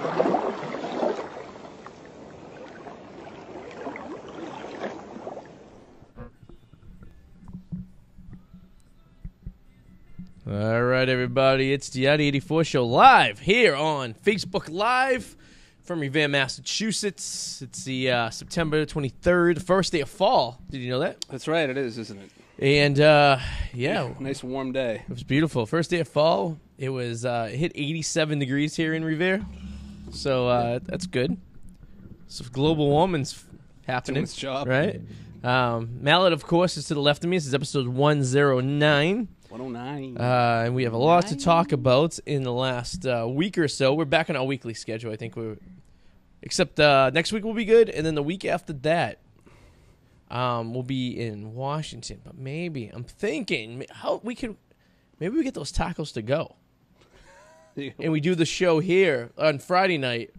All right, everybody. It's the Arty 84 Show live here on Facebook Live from Revere, Massachusetts. It's the September 23rd, the first day of fall. Did you know that? That's right, it is, isn't it? And, yeah. Nice warm day. It was beautiful. First day of fall. It was it hit 87 degrees here in Revere. So that's good. So global warming's happening. Doing its job. Right? Mallet, of course, is to the left of me. This is episode 109. 109. And we have a lot to talk about in the last week or so. We're back on our weekly schedule. I think except next week will be good, and then the week after that, we'll be in Washington. But maybe I'm thinking maybe we get those tacos to go, and we do the show here on Friday night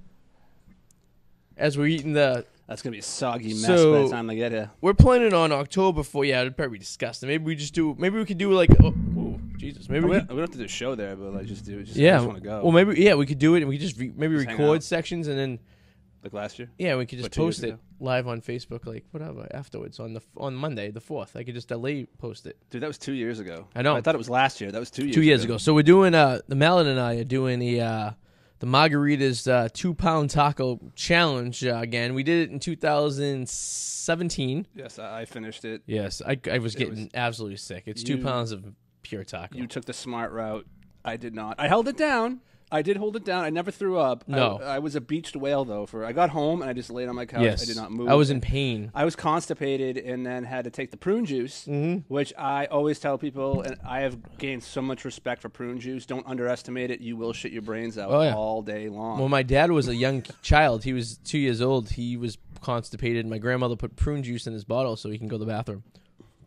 as we're eating the. That's going to be a soggy mess by the time they get here. We're planning on October 4th. Yeah, it'd probably be disgusting. Maybe we could do like, Jesus. Maybe we don't have to do a show there, but like just do it. Yeah. I just want to go. Well, we could do it and we just record sections and then. Like last year? Yeah, we could just post it live on Facebook, like whatever, afterwards on Monday, the 4th. I could just delay post it. Dude, that was 2 years ago. I know. I thought it was last year. That was 2 years 2 years ago. So we're doing, the Mallet and I are doing the Margarita's 2-pound taco challenge again. We did it in 2017. Yes, I finished it. Yes, I was getting absolutely sick. It's 2 pounds of pure taco. You took the smart route. I did not. I held it down. I did hold it down. I never threw up. No. I was a beached whale, though. I got home, and I just laid on my couch. Yes. I did not move. I was in pain. I was constipated and then had to take the prune juice, which I always tell people, and I have gained so much respect for prune juice. Don't underestimate it. You will shit your brains out all day long. Well, my dad was a young child. He was 2 years old. He was constipated. My grandmother put prune juice in his bottle so he can go to the bathroom.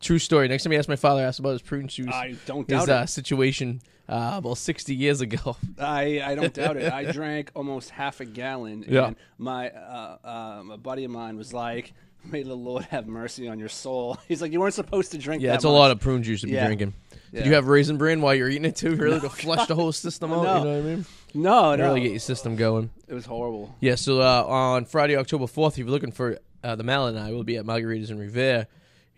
True story. Next time you ask my father, asked about his prune juice. I don't doubt it. Situation about 60 years ago. I don't doubt it. I drank almost half a gallon. Yeah. And my a buddy of mine was like, "May the Lord have mercy on your soul." He's like, "You weren't supposed to drink that Yeah, it's much." a lot of prune juice to be drinking. Yeah. Did you have Raisin Bran while you're eating it too? Really to flush the whole system out? No. You know what I mean? No. Really get your system going. It was horrible. Yeah, so on Friday, October 4th, if you're looking for the Mallet and I, we'll be at Margarita's in Revere,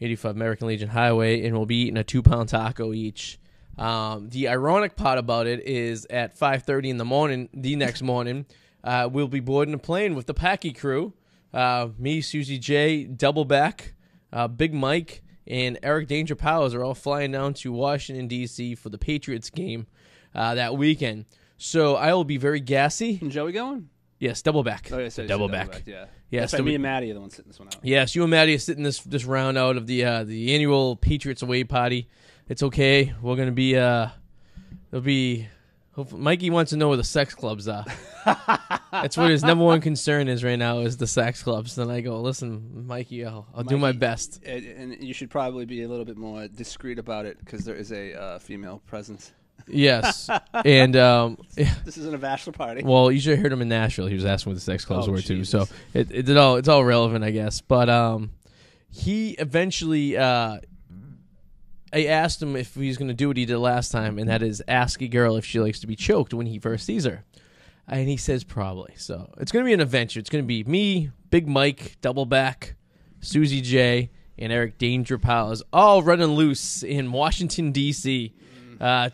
85 American Legion Highway, and we'll be eating a 2-pound taco each. The ironic part about it is at 5:30 in the morning, the next morning, we'll be boarding a plane with the Packie crew. Me, Susie J, Doubleback, Big Mike, and Eric Danger Powers are all flying down to Washington, D.C. for the Patriots game that weekend. So I will be very gassy. And Joey going? Yes, Doubleback. Oh, yes, Doubleback. Yeah. Yes, That's why me and Maddie are the ones sitting this one out. Yes, you and Maddie are sitting this round out of the annual Patriots away party. It's okay. We're gonna be Mikey wants to know where the sex clubs are. That's what his number one concern is right now is the sex clubs. And I go, listen, Mikey, I'll do my best. And you should probably be a little bit more discreet about it because there is a female presence. Yes, and this isn't a bachelor party. Well, you should have heard him in Nashville. He was asking what the sex clubs were too. Jesus. So it's all relevant, I guess. But he eventually, I asked him if he's going to do what he did last time, and that is ask a girl if she likes to be choked when he first sees her. And he says probably. So it's going to be an adventure. It's going to be me, Big Mike, Doubleback, Susie J, and Eric Danger Powers all running loose in Washington, D.C.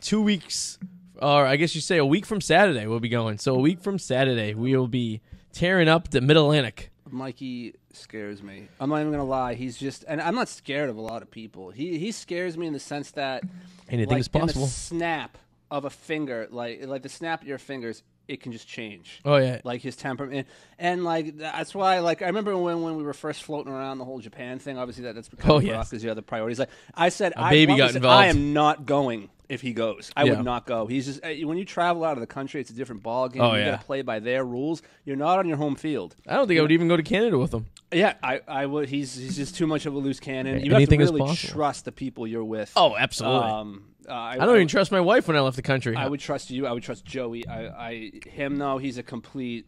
2 weeks, or I guess you say a week from Saturday, we'll be going. So a week from Saturday, we will be tearing up the Mid-Atlantic. Mikey scares me. I'm not even going to lie. He's just, and I'm not scared of a lot of people. He scares me in the sense that anything is possible. In the snap of a finger, like the snap of your fingers, it can just change. Oh, yeah. Like his temperament. And like, that's why, like, I remember when we were first floating around the whole Japan thing, obviously that's become rough because you have the priorities. Like, I said, baby got involved. I am not going if he goes. I would not go. He's just, when you travel out of the country, it's a different ballgame. You got to play by their rules. You're not on your home field. I don't think I would even go to Canada with him. Yeah, I would. He's just too much of a loose cannon. You Anything have to is really possible. trust the people you're with. Oh, absolutely. I don't even trust my wife when I left the country. I would trust you. I would trust Joey. Him though, he's a complete.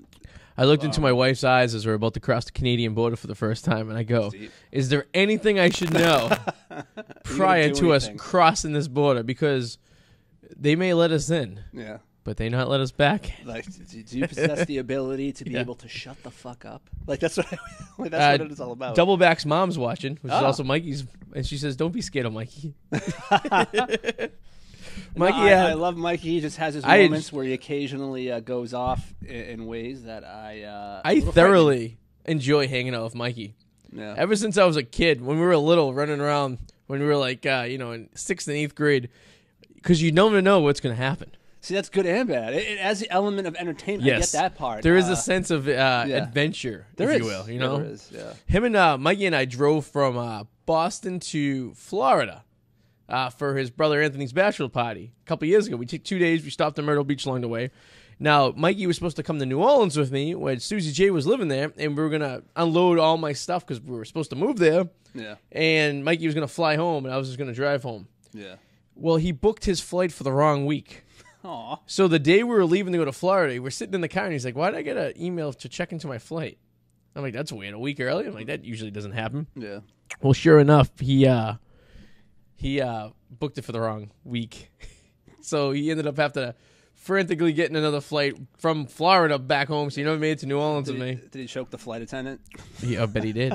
I looked into my wife's eyes as we're about to cross the Canadian border for the first time, and I go, is there anything I should know prior to us crossing this border? Because they may let us in. Yeah. but they not let us back. Like, do you possess the ability to be able to shut the fuck up? Like, that's what what it is all about. Doubleback's mom's watching, which is also Mikey's, and she says, "Don't be scared of Mikey." Mikey, I love Mikey. He just has his moments where he occasionally goes off in ways that I thoroughly enjoy hanging out with Mikey. Yeah. Ever since I was a kid, when we were little, running around, when we were like, in 6th and 8th grade, because you never know what's going to happen. See, that's good and bad. It adds the element of entertainment. Yes. I get that part. There is a sense of adventure, if you will. There is, yeah. Him and Mikey and I drove from Boston to Florida for his brother Anthony's bachelor party a couple years ago. We took 2 days. We stopped in Myrtle Beach along the way. Now, Mikey was supposed to come to New Orleans with me when Susie J was living there, and we were going to unload all my stuff because we were supposed to move there. Yeah. And Mikey was going to fly home, and I was just going to drive home. Yeah. Well, he booked his flight for the wrong week. Aww. So the day we were leaving to go to Florida, we're sitting in the car, and he's like, "Why did I get an email to check into my flight?" I'm like, "That's weird. A week early." I'm like, "That usually doesn't happen." Yeah. Well, sure enough, he booked it for the wrong week. So he ended up having to frantically getting another flight from Florida back home. So he never made it to New Orleans with me. Did he choke the flight attendant? Yeah, I bet he did.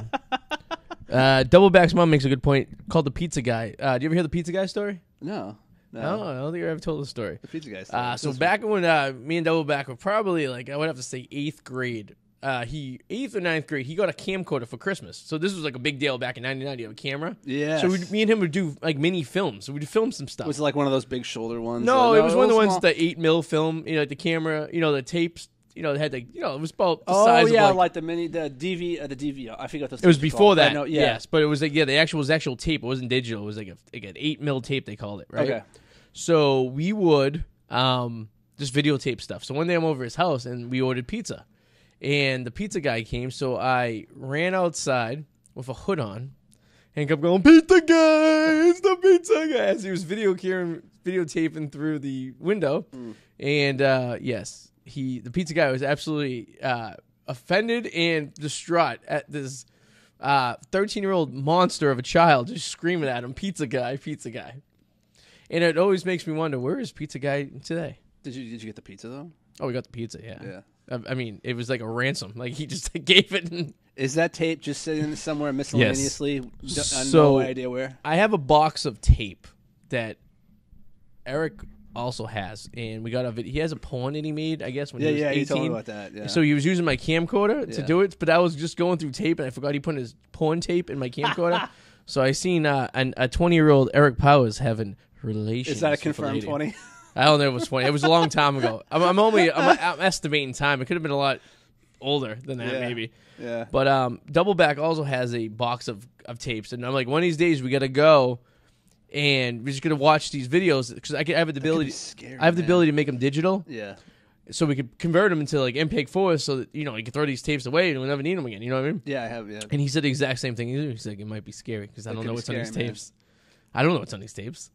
Doubleback's mom makes a good point. Called the pizza guy. Do you ever hear the pizza guy story? No. I don't think I ever told the story. The pizza guy. So back when me and Doubleback were probably I would have to say 8th grade. 8th or 9th grade, he got a camcorder for Christmas. So this was like a big deal back in '99. You have a camera. Yeah. So me and him would do like mini films. So we'd film some stuff. Was it like one of those big shoulder ones? No, it was one of the ones, the 8mm film. The camera. The tapes. They had it was about the size of like the DV. I forgot this. It was before that. Know, Yes, but it was the actual tape. It wasn't digital. It was like an 8mm tape. They called it, right? Okay. So we would just videotape stuff. So one day I'm over his house and we ordered pizza, and the pizza guy came. So I ran outside with a hood on and kept going, "Pizza guy, it's the pizza guy." As he was videotaping through the window, and yes. The pizza guy was absolutely offended and distraught at this 13-year-old monster of a child just screaming at him, "Pizza guy, pizza guy." And it always makes me wonder, where is pizza guy today? Did you get the pizza though? Oh, we got the pizza, yeah. Yeah. I mean, it was like a ransom. Like he just gave it. And is that tape just sitting somewhere miscellaneously? Yes. No idea where. I have a box of tape that Eric also has, and we got a video. He has a porn that he made, I guess, when he was 18. Yeah, you told me about that. Yeah. So he was using my camcorder to do it, but I was just going through tape, and I forgot he put his porn tape in my camcorder. So I seen a 20-year-old Eric Powers having relations. Is that a confirmed 20? I don't know if it was 20. It was a long time ago. I'm estimating time. It could have been a lot older than that, maybe. Yeah. But Doubleback also has a box of tapes, and I'm like, one of these days we got to go. And we're just gonna watch these videos because I have the ability. I have the ability to make them digital. Yeah. So we could convert them into like MPEG-4, so that you can throw these tapes away and we'll never need them again. You know what I mean? Yeah, I have. Yeah. And he said the exact same thing. He's like, it might be scary because I don't know what's on these tapes. I don't know what's on these tapes.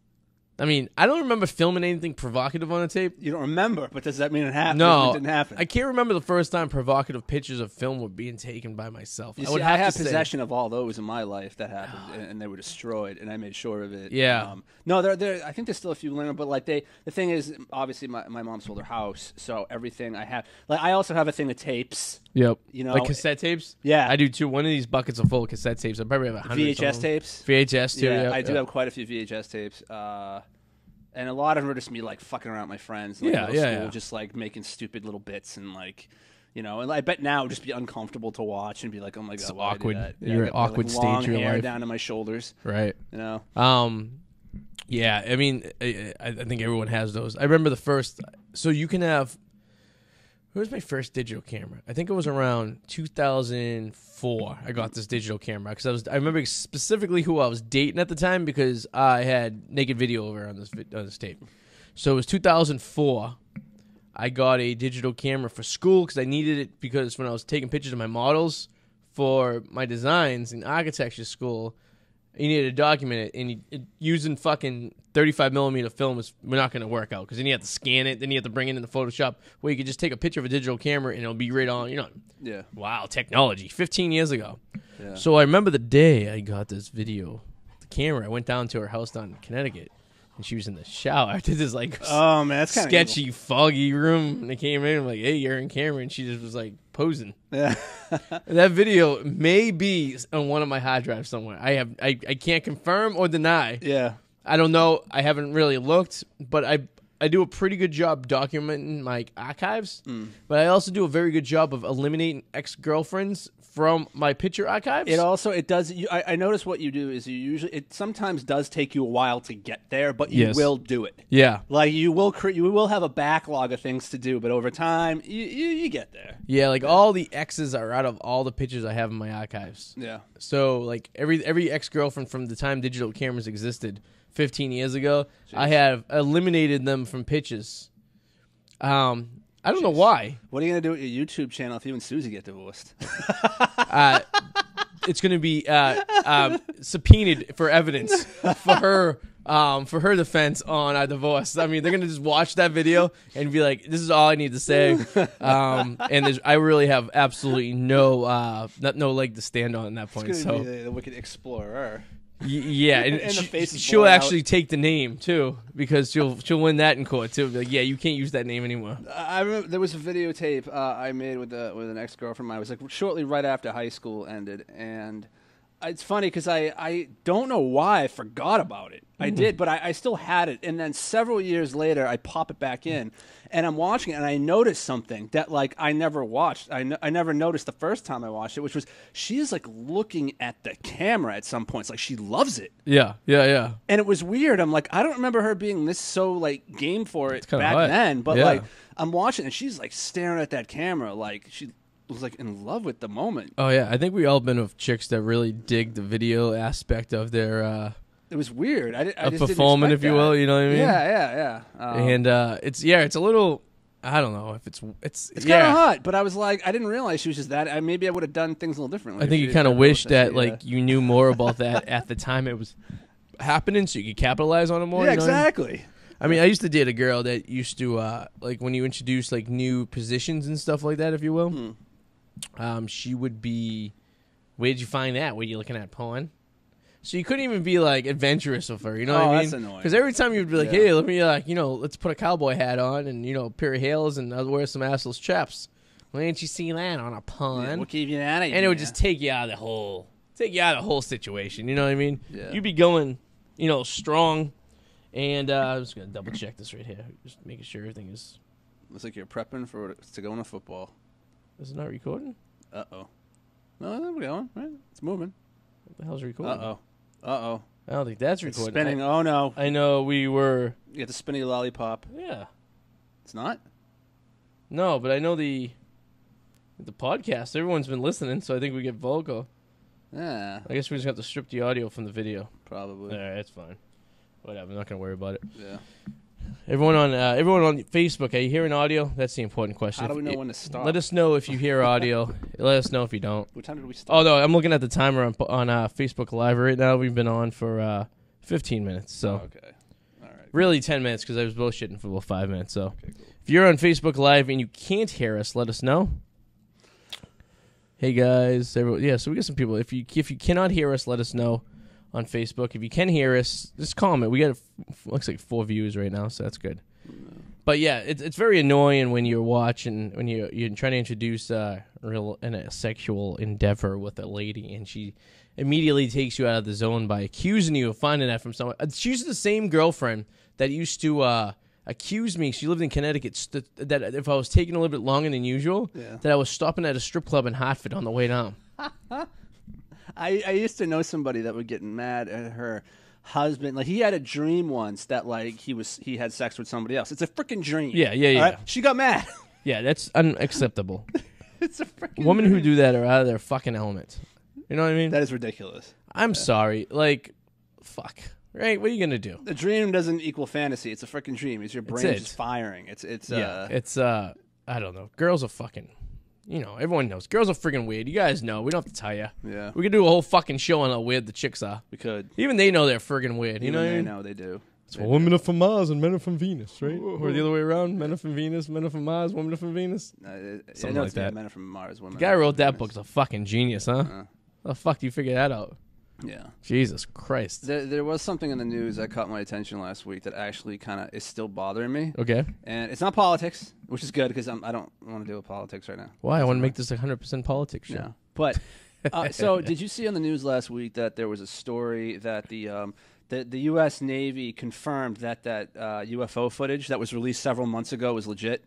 I mean, I don't remember filming anything provocative on a tape. You don't remember, but does that mean it happened? No, it didn't happen. I can't remember the first time provocative pictures of film were being taken by myself. You see, I have possession of all those in my life that happened, and they were destroyed, and I made sure of it. Yeah. No, I think there's still a few limited, but the thing is, obviously, my mom sold her house, so everything I have, I also have a thing of tapes. Yep. Like cassette tapes? Yeah. I do too. One of these buckets are full of cassette tapes. I probably have 100. VHS tapes? VHS too. Yeah, I do have quite a few VHS tapes. And a lot of them are just me fucking around with my friends, just making stupid little bits and and I bet now it'd just be uncomfortable to watch and be like, oh my god, it's why awkward. Did that? You're an awkward stage of your life, down to my shoulders, right? Yeah. I mean, I think everyone has those. I remember the first. So you can have. Who was my first digital camera? I think it was around 2004. I got this digital camera because I remember specifically who I was dating at the time because I had naked video over on this tape. So it was 2004. I got a digital camera for school because I needed it because when I was taking pictures of my models for my designs in architecture school, you needed to document it, and using fucking 35mm film we're not going to work out because then you have to scan it, then you have to bring it into Photoshop where you could just take a picture of a digital camera and it'll be right on, Yeah. Wow, technology, 15 years ago. Yeah. So I remember the day I got this camera. I went down to her house down in Connecticut, and she was in the shower. I did this like oh man, that's kind of sketchy, foggy room, and they came in. I'm like, hey, you're in camera, and she just was like posing. Yeah. That video may be on one of my hard drives somewhere. I can't confirm or deny. Yeah. I don't know. I haven't really looked, but I do a pretty good job documenting my archives. But I also do a very good job of eliminating ex-girlfriends from my picture archives. It does. I notice what you do is it sometimes does take you a while to get there, but you will do it. Yeah, like you will have a backlog of things to do, but over time you get there. Yeah, like all the exes are out of all the pictures I have in my archives. Yeah. So like every ex-girlfriend from the time digital cameras existed 15 years ago, Jeez. I have eliminated them from pictures. I don't know why. What are you going to do with your YouTube channel if you and Susie get divorced? It's going to be subpoenaed for evidence for her defense on our divorce. I mean, they're going to just watch that video and be like, this is all I need to say. And I really have absolutely no leg to stand on at that point. It's going to be the Wicked Explorer. Yeah, and she'll actually take the name too, because she'll win that in court too. Be like, yeah, you can't use that name anymore. I remember there was a videotape I made with an ex-girlfriend of mine. It was like shortly right after high school ended, and it's funny because I don't know why I forgot about it. I did, but I still had it, and then several years later I pop it back in, and I'm watching it, and I noticed something that like I never watched. I never noticed the first time I watched it, which was she is like looking at the camera at some points, like she loves it. Yeah. And it was weird. I'm like, I don't remember her being this so like game for it back then, but like I'm watching, and she's like staring at that camera, like she was like in love with the moment. Oh yeah, I think we all been with chicks that really dig the video aspect of their. It was weird. I just performance, if you will. You know what I mean? Yeah. And it's a little. I don't know if it's kind of hot, but I was like, I didn't realize she was just that. Maybe I would have done things a little differently. I think you kind of wish that like you knew more about that at the time it was happening, so you could capitalize on it more. Yeah, you know exactly. I mean, I used to date a girl that used to like when you introduce like new positions and stuff like that, if you will. She would be, where'd you find that? Were you looking at porn? So you couldn't even be like adventurous with her, you know what I mean? That's annoying. Because every time you'd be like, hey, let me let's put a cowboy hat on and a pair of heels and I'll wear some assless chaps. Why didn't you see that on a pond? Yeah, what gave you that idea? And it would just take you out of the whole situation. You know what I mean? Yeah. You'd be going, strong. And I'm just gonna double check this right here, just making sure everything is. Looks like you're prepping to go into football. Is it not recording? Uh-oh. No, there we go. Right? It's moving. What the hell's recording? Uh-oh. I don't think that's recording. It's spinning. Oh, no. I know we were... You get the spinny lollipop. Yeah. It's not? No, but I know the podcast. Everyone's been listening, so I think we get vocal. Yeah. I guess we just have to strip the audio from the video. Probably. All right, that's fine. Whatever. I'm not going to worry about it. Yeah. Everyone on Facebook, are you hearing audio? That's the important question. How do we know when to stop? Let us know if you hear audio. Let us know if you don't. What time did we start? Oh, no, I'm looking at the timer on Facebook Live right now. We've been on for 15 minutes. So okay. All right. Really 10 minutes because I was bullshitting for about 5 minutes. So okay, cool. If you're on Facebook Live and you can't hear us, let us know. Hey, guys. So we got some people. If you cannot hear us, let us know. On Facebook, if you can hear us, just comment. We got looks like 4 views right now, so that's good. But yeah, it's very annoying when you're watching when you're trying to introduce a sexual endeavor with a lady, and she immediately takes you out of the zone by accusing you of finding that from someone. She's the same girlfriend that used to accuse me. She lived in Connecticut. That if I was taking a little bit longer than usual, that I was stopping at a strip club in Hartford on the way down. I used to know somebody that would get mad at her husband. Like he had a dream once that like he had sex with somebody else. It's a freaking dream. Yeah. Right? She got mad. Yeah, that's unacceptable. It's a freaking women dream. who do that are out of their fucking element. You know what I mean? That is ridiculous. I'm sorry. Like, fuck. Right? What are you gonna do? The dream doesn't equal fantasy. It's a freaking dream. It's your brain just firing. It's I don't know. Girls are fucking. Everyone knows. Girls are freaking weird. You guys know. We don't have to tell you. Yeah. We could do a whole fucking show on how weird the chicks are. We could. Even they know they're freaking weird. You know what I mean? They know they do. So women are from Mars and men are from Venus, right? Or the other way around. Men are from Venus, men are from Mars, women are from Venus. Something like that. Men are from Mars, women. The guy who wrote that book's a fucking genius, huh? How the fuck do you figure that out? Yeah. Jesus Christ. There was something in the news that caught my attention last week that actually kind of is still bothering me. Okay. And it's not politics, which is good because I don't want to deal with politics right now. Why? I want to make this 100% politics show. Yeah. But so did you see on the news last week that there was a story that the U.S. Navy confirmed that UFO footage that was released several months ago was legit?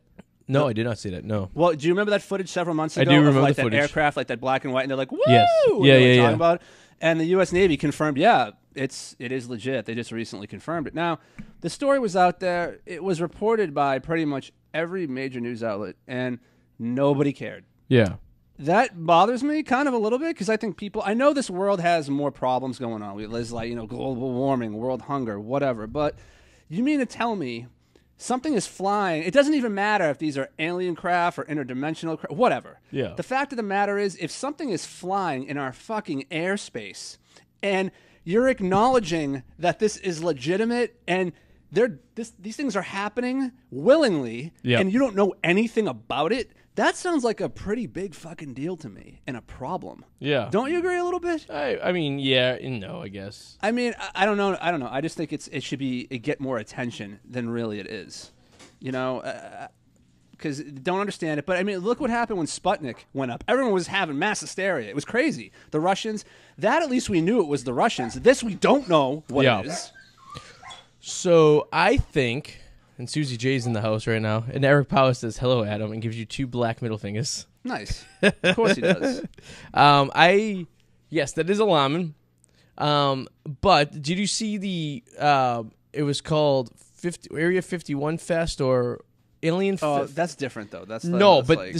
No, I did not see that. No. Well, do you remember that footage several months ago? I do remember of, like, the footage. That aircraft, like that black and white, and they're like, "Woo!" Yes. Yeah. Talking about it. And the U.S. Navy confirmed, it is legit. They just recently confirmed it. Now, the story was out there. It was reported by pretty much every major news outlet, and nobody cared. Yeah. That bothers me kind of a little bit because I think I know this world has more problems going on. There's like, global warming, world hunger, whatever. But you mean to tell me something is flying? It doesn't even matter if these are alien craft or interdimensional craft, whatever. Yeah. The fact of the matter is, if something is flying in our fucking airspace and you're acknowledging that this is legitimate and these things are happening willingly and you don't know anything about it, that sounds like a pretty big fucking deal to me and a problem. Yeah. Don't you agree a little bit? I mean, yeah and no, I guess. I mean, I don't know. I just think it should get more attention than really it is. Because don't understand it. But, I mean, look what happened when Sputnik went up. Everyone was having mass hysteria. It was crazy. The Russians, that at least we knew it was the Russians. This we don't know what it is. So I think... And Susie J's in the house right now. And Eric Powell says, "Hello, Adam," and gives you 2 black middle fingers. Nice. Of course he does. Yes, that is alarming. But did you see it was called Area 51 Fest or Alien Fest? That's different, though. This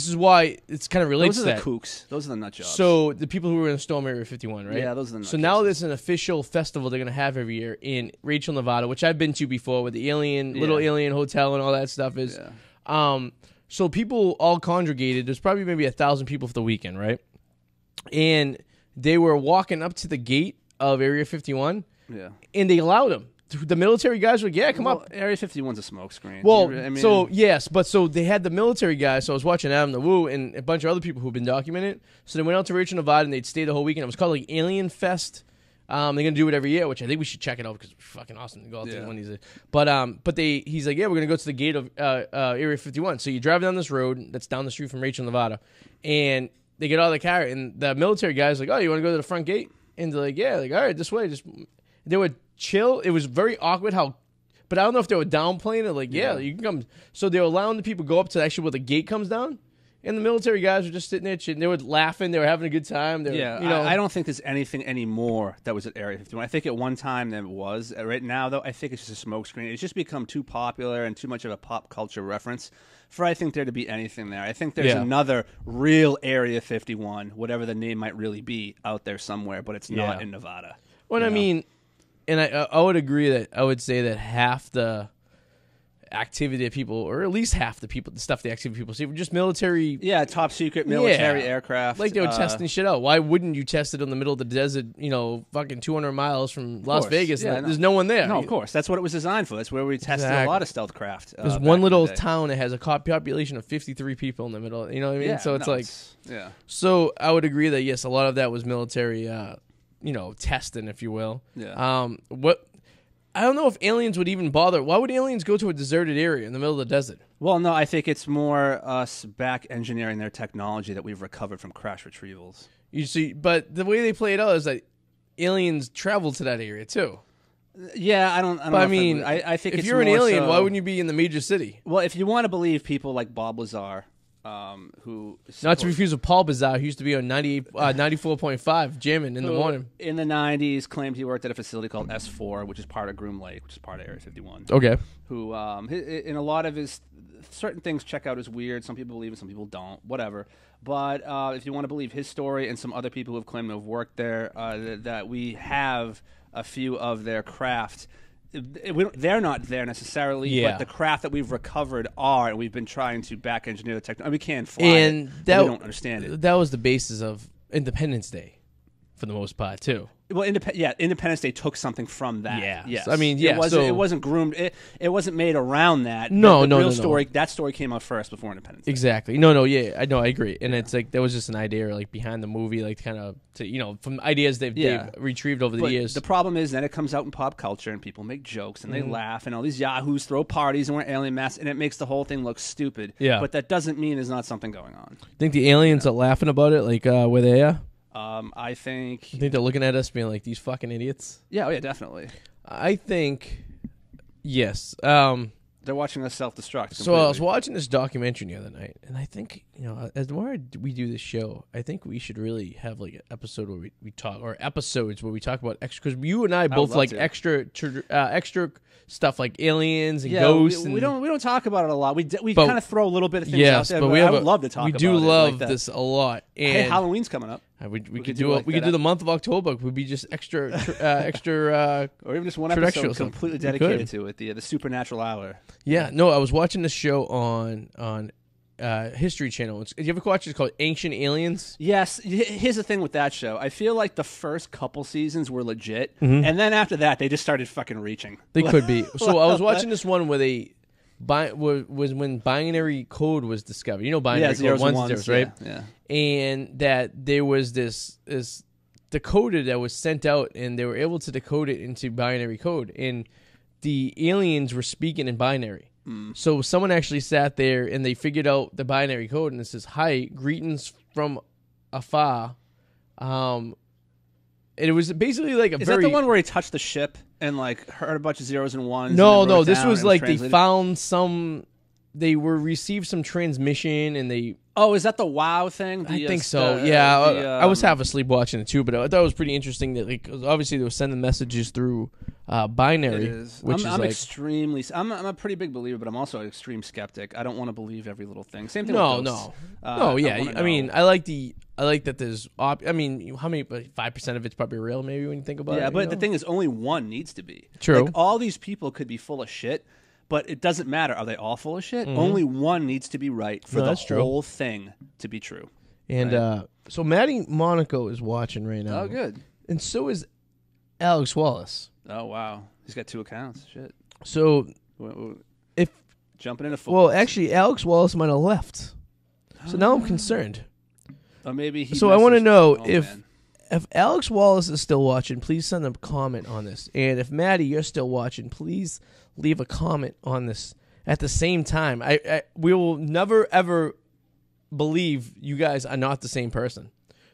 is why it's kind of relates to that. Those are the kooks. Those are the nut jobs. So the people who were in the storm Area 51, right? Yeah, those are the nut So now there's an official festival they're going to have every year in Rachel, Nevada, which I've been to before with the little alien hotel and all that stuff is. Yeah. So people all congregated. There's probably maybe 1,000 people for the weekend, right? And they were walking up to the gate of Area 51. Yeah. And they allowed them. The military guys were like, "Yeah, come up." Area 51's a smokescreen. Well, so they had the military guys. So I was watching Adam the Woo and a bunch of other people who've been documented. So they went out to Rachel, Nevada, and they'd stay the whole weekend. It was called like Alien Fest. They're gonna do it every year, which I think we should check it out because it's fucking awesome to go out to one of these. But he's like, "Yeah, we're gonna go to the gate of Area 51." So you drive down this road that's down the street from Rachel, Nevada, and they get out of the car, and the military guys like, "Oh, you want to go to the front gate?" And they're like, "Yeah," like, "All right, this way." They would chill. It was very awkward but I don't know if they were downplaying it. Like, yeah, you can come. So they were allowing the people to go up to actually where the gate comes down, and the military guys were just sitting there, and they were laughing. They were having a good time. I don't think there's anything anymore that was at Area 51. I think at one time there was. Right now, though, I think it's just a smokescreen. It's just become too popular and too much of a pop culture reference for I think there to be anything there. I think there's another real Area 51, whatever the name might really be, out there somewhere, but it's not in Nevada. Well, I mean. And I would agree that I would say that half the activity that people, or at least half the activity people see, were just military. Yeah, top secret military aircraft. Like they were testing shit out. Why wouldn't you test it in the middle of the desert, fucking 200 miles from Las Vegas? Yeah, there's no one there. No, of course. That's what it was designed for. That's where we tested a lot of stealth craft. There's one little town that has a population of 53 people in the middle. You know what I mean? Yeah, so it's So I would agree that, yes, a lot of that was military testing, if you will. Yeah. I don't know if aliens would even bother. Why would aliens go to a deserted area in the middle of the desert? Well, no, I think it's more us back engineering their technology that we've recovered from crash retrievals. You see, but the way they play it out is that aliens travel to that area too. Yeah, I don't. I mean, I think if you're an alien, why wouldn't you be in the major city? Well, if you want to believe people like Bob Lazar. Not to refuse with Paul Bazar, who used to be on 94.5 jamming in the morning. In the 90s, claimed he worked at a facility called S4, which is part of Groom Lake, which is part of Area 51. Okay. Who, in a lot of his certain things, check out as weird. Some people believe it, some people don't. Whatever. But if you want to believe his story and some other people who have claimed to have worked there, that we have a few of their craft. They're not there necessarily, but the craft that we've recovered are, and we've been trying to back engineer the technology. We can't fly it, we don't understand it. That was the basis of Independence Day. for the most part too. Well, Independence Day took something from that. Yeah. Yes. I mean, yeah. It wasn't groomed. It wasn't made around that. No, the no, real no, story. no. That story came out first before Independence Day. Exactly. No, yeah. I know. I agree. And it's like, that was just an idea like behind the movie, like kind of, from ideas they've retrieved over the years. The problem is then it comes out in pop culture and people make jokes and they laugh and all these yahoos throw parties and wear alien masks and it makes the whole thing look stupid. Yeah. But that doesn't mean there's not something going on. Think the aliens are laughing about it, like where they are? I think... You think they're looking at us being like, these fucking idiots? Yeah, definitely. I think, yes. They're watching us self-destruct. So I was watching this documentary the other night, and I think, as the more we do this show, I think we should really have like an episode where we talk, or episodes where we talk about extra, because you and I both like extra stuff like aliens and ghosts. We don't talk about it a lot. We kind of throw a little bit of things out there, but I would love to talk about it. We do love this a lot. And hey, Halloween's coming up. We could do the month of October. It would be just extra, or even just one episode completely dedicated to it. The Supernatural Hour. Yeah, no, I was watching this show on History Channel. Did you ever watch it? It's called Ancient Aliens. Yes. Here's the thing with that show. I feel like the first couple seasons were legit, and then after that, they just started fucking reaching. They could be. So I was watching this one where they was when binary code was discovered. Binary code, ones and zeros, right? Yeah. And that there was this decoder that was sent out, and they were able to decode it into binary code, and the aliens were speaking in binary. So someone actually sat there and they figured out the binary code, and it says, "Hi, greetings from afar." And it was basically like Is that the one where he touched the ship and like heard a bunch of zeros and ones? No, this was like they found received some transmission, and they... Oh, is that the WoW thing? I think so. I was half asleep watching it too, but I thought it was pretty interesting that, like, obviously they were sending messages through binary. It is. I'm a pretty big believer, but I'm also an extreme skeptic. I don't want to believe every little thing. Same thing with ghosts. I mean, I like that there's... how many... 5% of it's probably real, maybe, when you think about it. Yeah, but the thing is, only one needs to be. True. Like, all these people could be full of shit, but it doesn't matter. Are they all full of shit? Only one needs to be right for the whole thing to be true. And so Maddie Monaco is watching right now. Oh, good. And so is Alex Wallace. Oh, wow. He's got 2 accounts. Shit. So if jumping into football. Well, actually, Alex Wallace might have left. So now I'm concerned. Or maybe he... So I want to know if Alex Wallace is still watching, please send a comment on this. And if Maddie, you're still watching, please leave a comment on this at the same time. We will never, ever believe you guys are not the same person.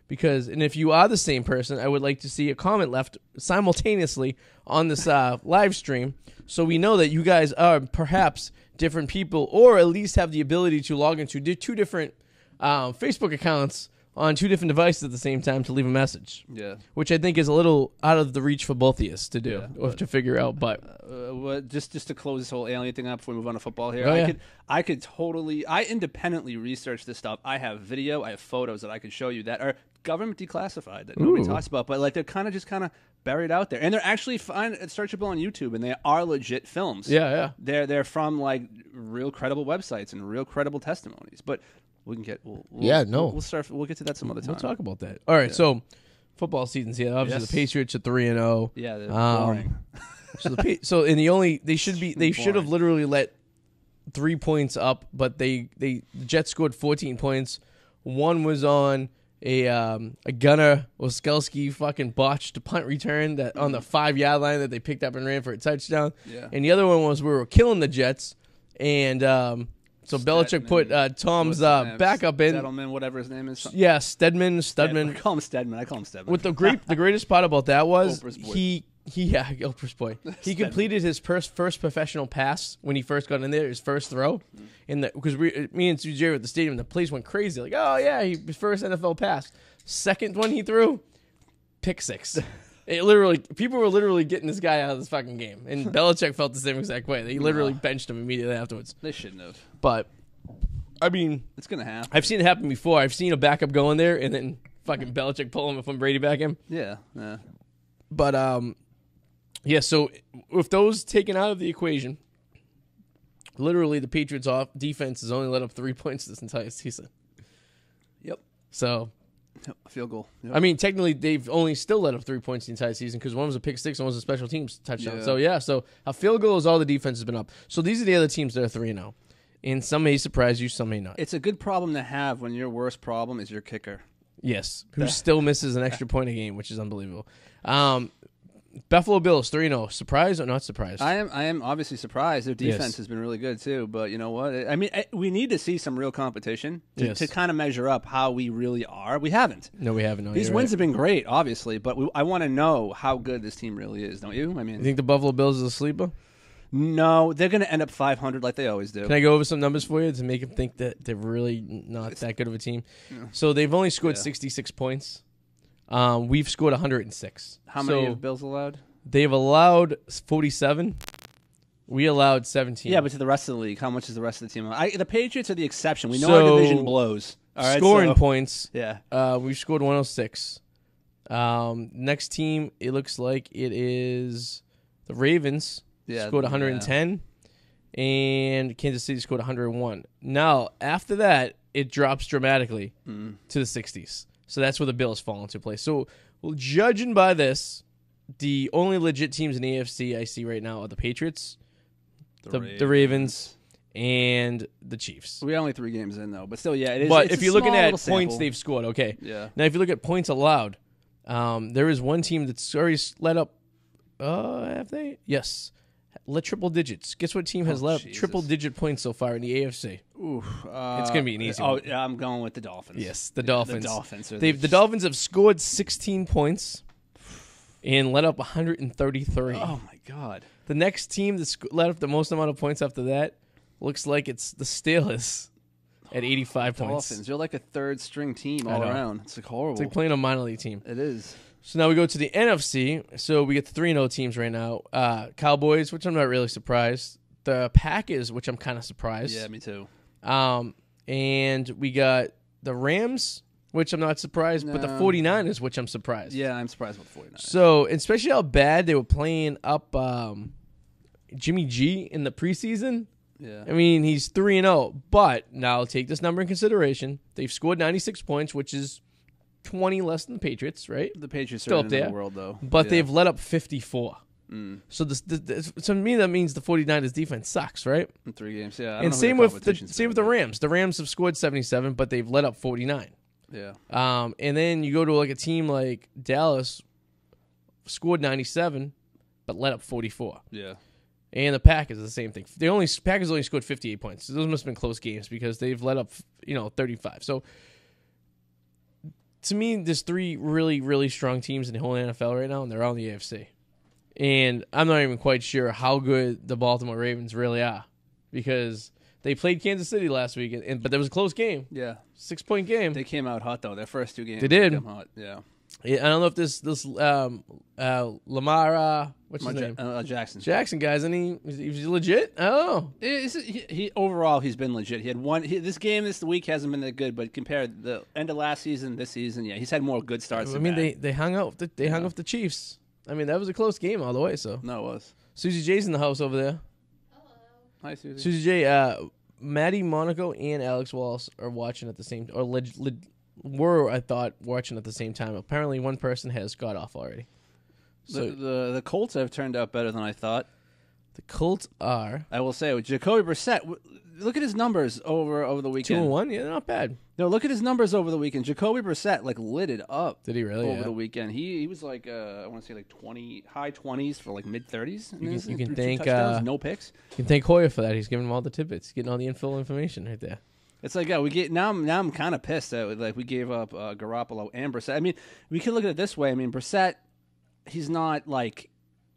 And if you are the same person, I would like to see a comment left simultaneously on this live stream, so we know that you guys are perhaps different people, or at least have the ability to log into 2 different Facebook accounts on 2 different devices at the same time to leave a message. Yeah. Which I think is a little out of the reach for both of us to do, or to figure out. But just to close this whole alien thing up before we move on to football here, I independently researched this stuff. I have video, I have photos that I could show you that are government declassified that nobody talks about, but like they're kind of buried out there, and they're actually searchable on YouTube, and they are legit films. Yeah. They're from like real credible websites and real credible testimonies, but. We can get. We'll get to that some other time. We'll talk about that. All right. So, football season's here. Obviously, the Patriots are 3-0. Yeah, they're boring. They should have literally let 3 points up, but the Jets scored 14 points. One was on a Gunnar Oskowski fucking botched a punt return that on the 5-yard line that they picked up and ran for a touchdown. Yeah. And the other one was we were killing the Jets, and. So Belichick put Tom's backup in. Steadman, whatever his name is. Yeah, Stedman. I call him Stedman. What the greatest part about that was Oprah's boy. He completed his first professional pass when he first got in there, his first throw. Because me and CJ were at the stadium, the place went crazy. Like, oh yeah, his first NFL pass. Second one he threw, pick 6. People were literally getting this guy out of this fucking game, and Belichick felt the same exact way. They literally benched him immediately afterwards. They shouldn't have. But I mean, it's gonna happen. I've seen it happen before. I've seen a backup go in there, and then fucking Belichick pull him from Brady back him. Yeah. But so with those taken out of the equation, literally the Patriots defense has only let up 3 points this entire season. Yep. So. A field goal. Yep. I mean, technically, they've only still let up 3 points the entire season because one was a pick six and one was a special teams touchdown. So a field goal is all the defense has been up. So these are the other teams that are 3-0. And some may surprise you, some may not. It's a good problem to have when your worst problem is your kicker. Yes, who still misses an extra point a game, which is unbelievable. Buffalo Bills 3-0. Surprised or not surprised? I am obviously surprised. Their defense has been really good too. But you know what? I mean, we need to see some real competition to kind of measure up how we really are. We haven't. No, we haven't. No, these wins have been great, obviously, but I want to know how good this team really is. Don't you? I mean, you think the Buffalo Bills is a sleeper? No, they're going to end up 500 like they always do. Can I go over some numbers for you to make them think that they're really not that good of a team? Yeah. So they've only scored 66 points. We've scored 106. How many have Bills allowed? They've allowed 47. We allowed 17. Yeah, but to the rest of the league, how much is the rest of the team? The Patriots are the exception. We know our division blows. All right, scoring points. Yeah. We've scored 106. Next team, it looks like it is the Ravens. Scored 110, and Kansas City scored 101. Now, after that, it drops dramatically to the 60s. So that's where the Bills fall into place. So, judging by this, the only legit teams in the AFC I see right now are the Patriots, the Ravens, and the Chiefs. We're only 3 games in, though. But still, yeah, it is. But if you're looking at points they've scored, okay. Yeah. Now, if you look at points allowed, there is one team that's already let up. Have they? Yes. Let triple digits. Guess what team has left triple-digit points so far in the AFC? Oof, it's going to be an easy one. Yeah, I'm going with the Dolphins. Yes, the Dolphins. The Dolphins. The Dolphins have scored 16 points and let up 133. Oh, my God. The next team that let up the most amount of points after that looks like it's the Steelers at 85 points. Dolphins. You're like a third-string team all around. It's like horrible. It's like playing a minor league team. It is. So now we go to the NFC. So we get the 3-0 teams right now. Cowboys, which I'm not really surprised. The Packers, which I'm kind of surprised. Yeah, me too. And we got the Rams, which I'm not surprised, but the 49ers, which I'm surprised. Yeah, I'm surprised with the 49ers. So, especially how bad they were playing up Jimmy G in the preseason. Yeah. I mean, he's 3-0. But now take this number in consideration. They've scored 96 points, which is 20 less than the Patriots, right? The Patriots still are up there in the world, though. But they've let up 54. So to me, that means the 49ers defense sucks, right? In 3 games, yeah. And same with the Rams. The Rams have scored 77, but they've let up 49. Yeah. And then you go to like a team like Dallas, scored 97, but let up 44. Yeah. And the Packers is the same thing. Packers only scored 58 points. So those must have been close games because they've let up 35. So to me, there's 3 really, really strong teams in the whole NFL right now, and they're all in the AFC. And I'm not even quite sure how good the Baltimore Ravens really are because they played Kansas City last week, but there was a close game. Yeah. 6-point game. They came out hot, though. Their first 2 games. They did. Came hot. Yeah. I don't know if this Lamar, what's his name? Jackson. Jackson, guys, and he's legit? I don't know. He overall, he's been legit. He had this game this week hasn't been that good, but compared the end of last season, this season, yeah, he's had more good starts. I mean, they hung out. They hung off the Chiefs. I mean, that was a close game all the way. So no, it was. Susie J's in the house over there. Hello. Hi, Susie. Susie J. Maddie Monaco and Alex Wallace are watching at the same, I thought, watching at the same time. Apparently, one person has got off already. So the Colts have turned out better than I thought. The Colts are. I will say, with Jacoby Brissett, look at his numbers over the weekend. 2-1, yeah, not bad. No, look at his numbers over the weekend. Jacoby Brissett lit it up. Did he really? Over the weekend, he was like I want to say like high 20s for like mid 30s. You can thank no picks. You can thank Hoyer for that. He's giving him all the tidbits, getting all the information right there. It's like we get now. I'm kind of pissed that like we gave up Garoppolo and Brissett. I mean, we can look at it this way. I mean, Brissett, he's not like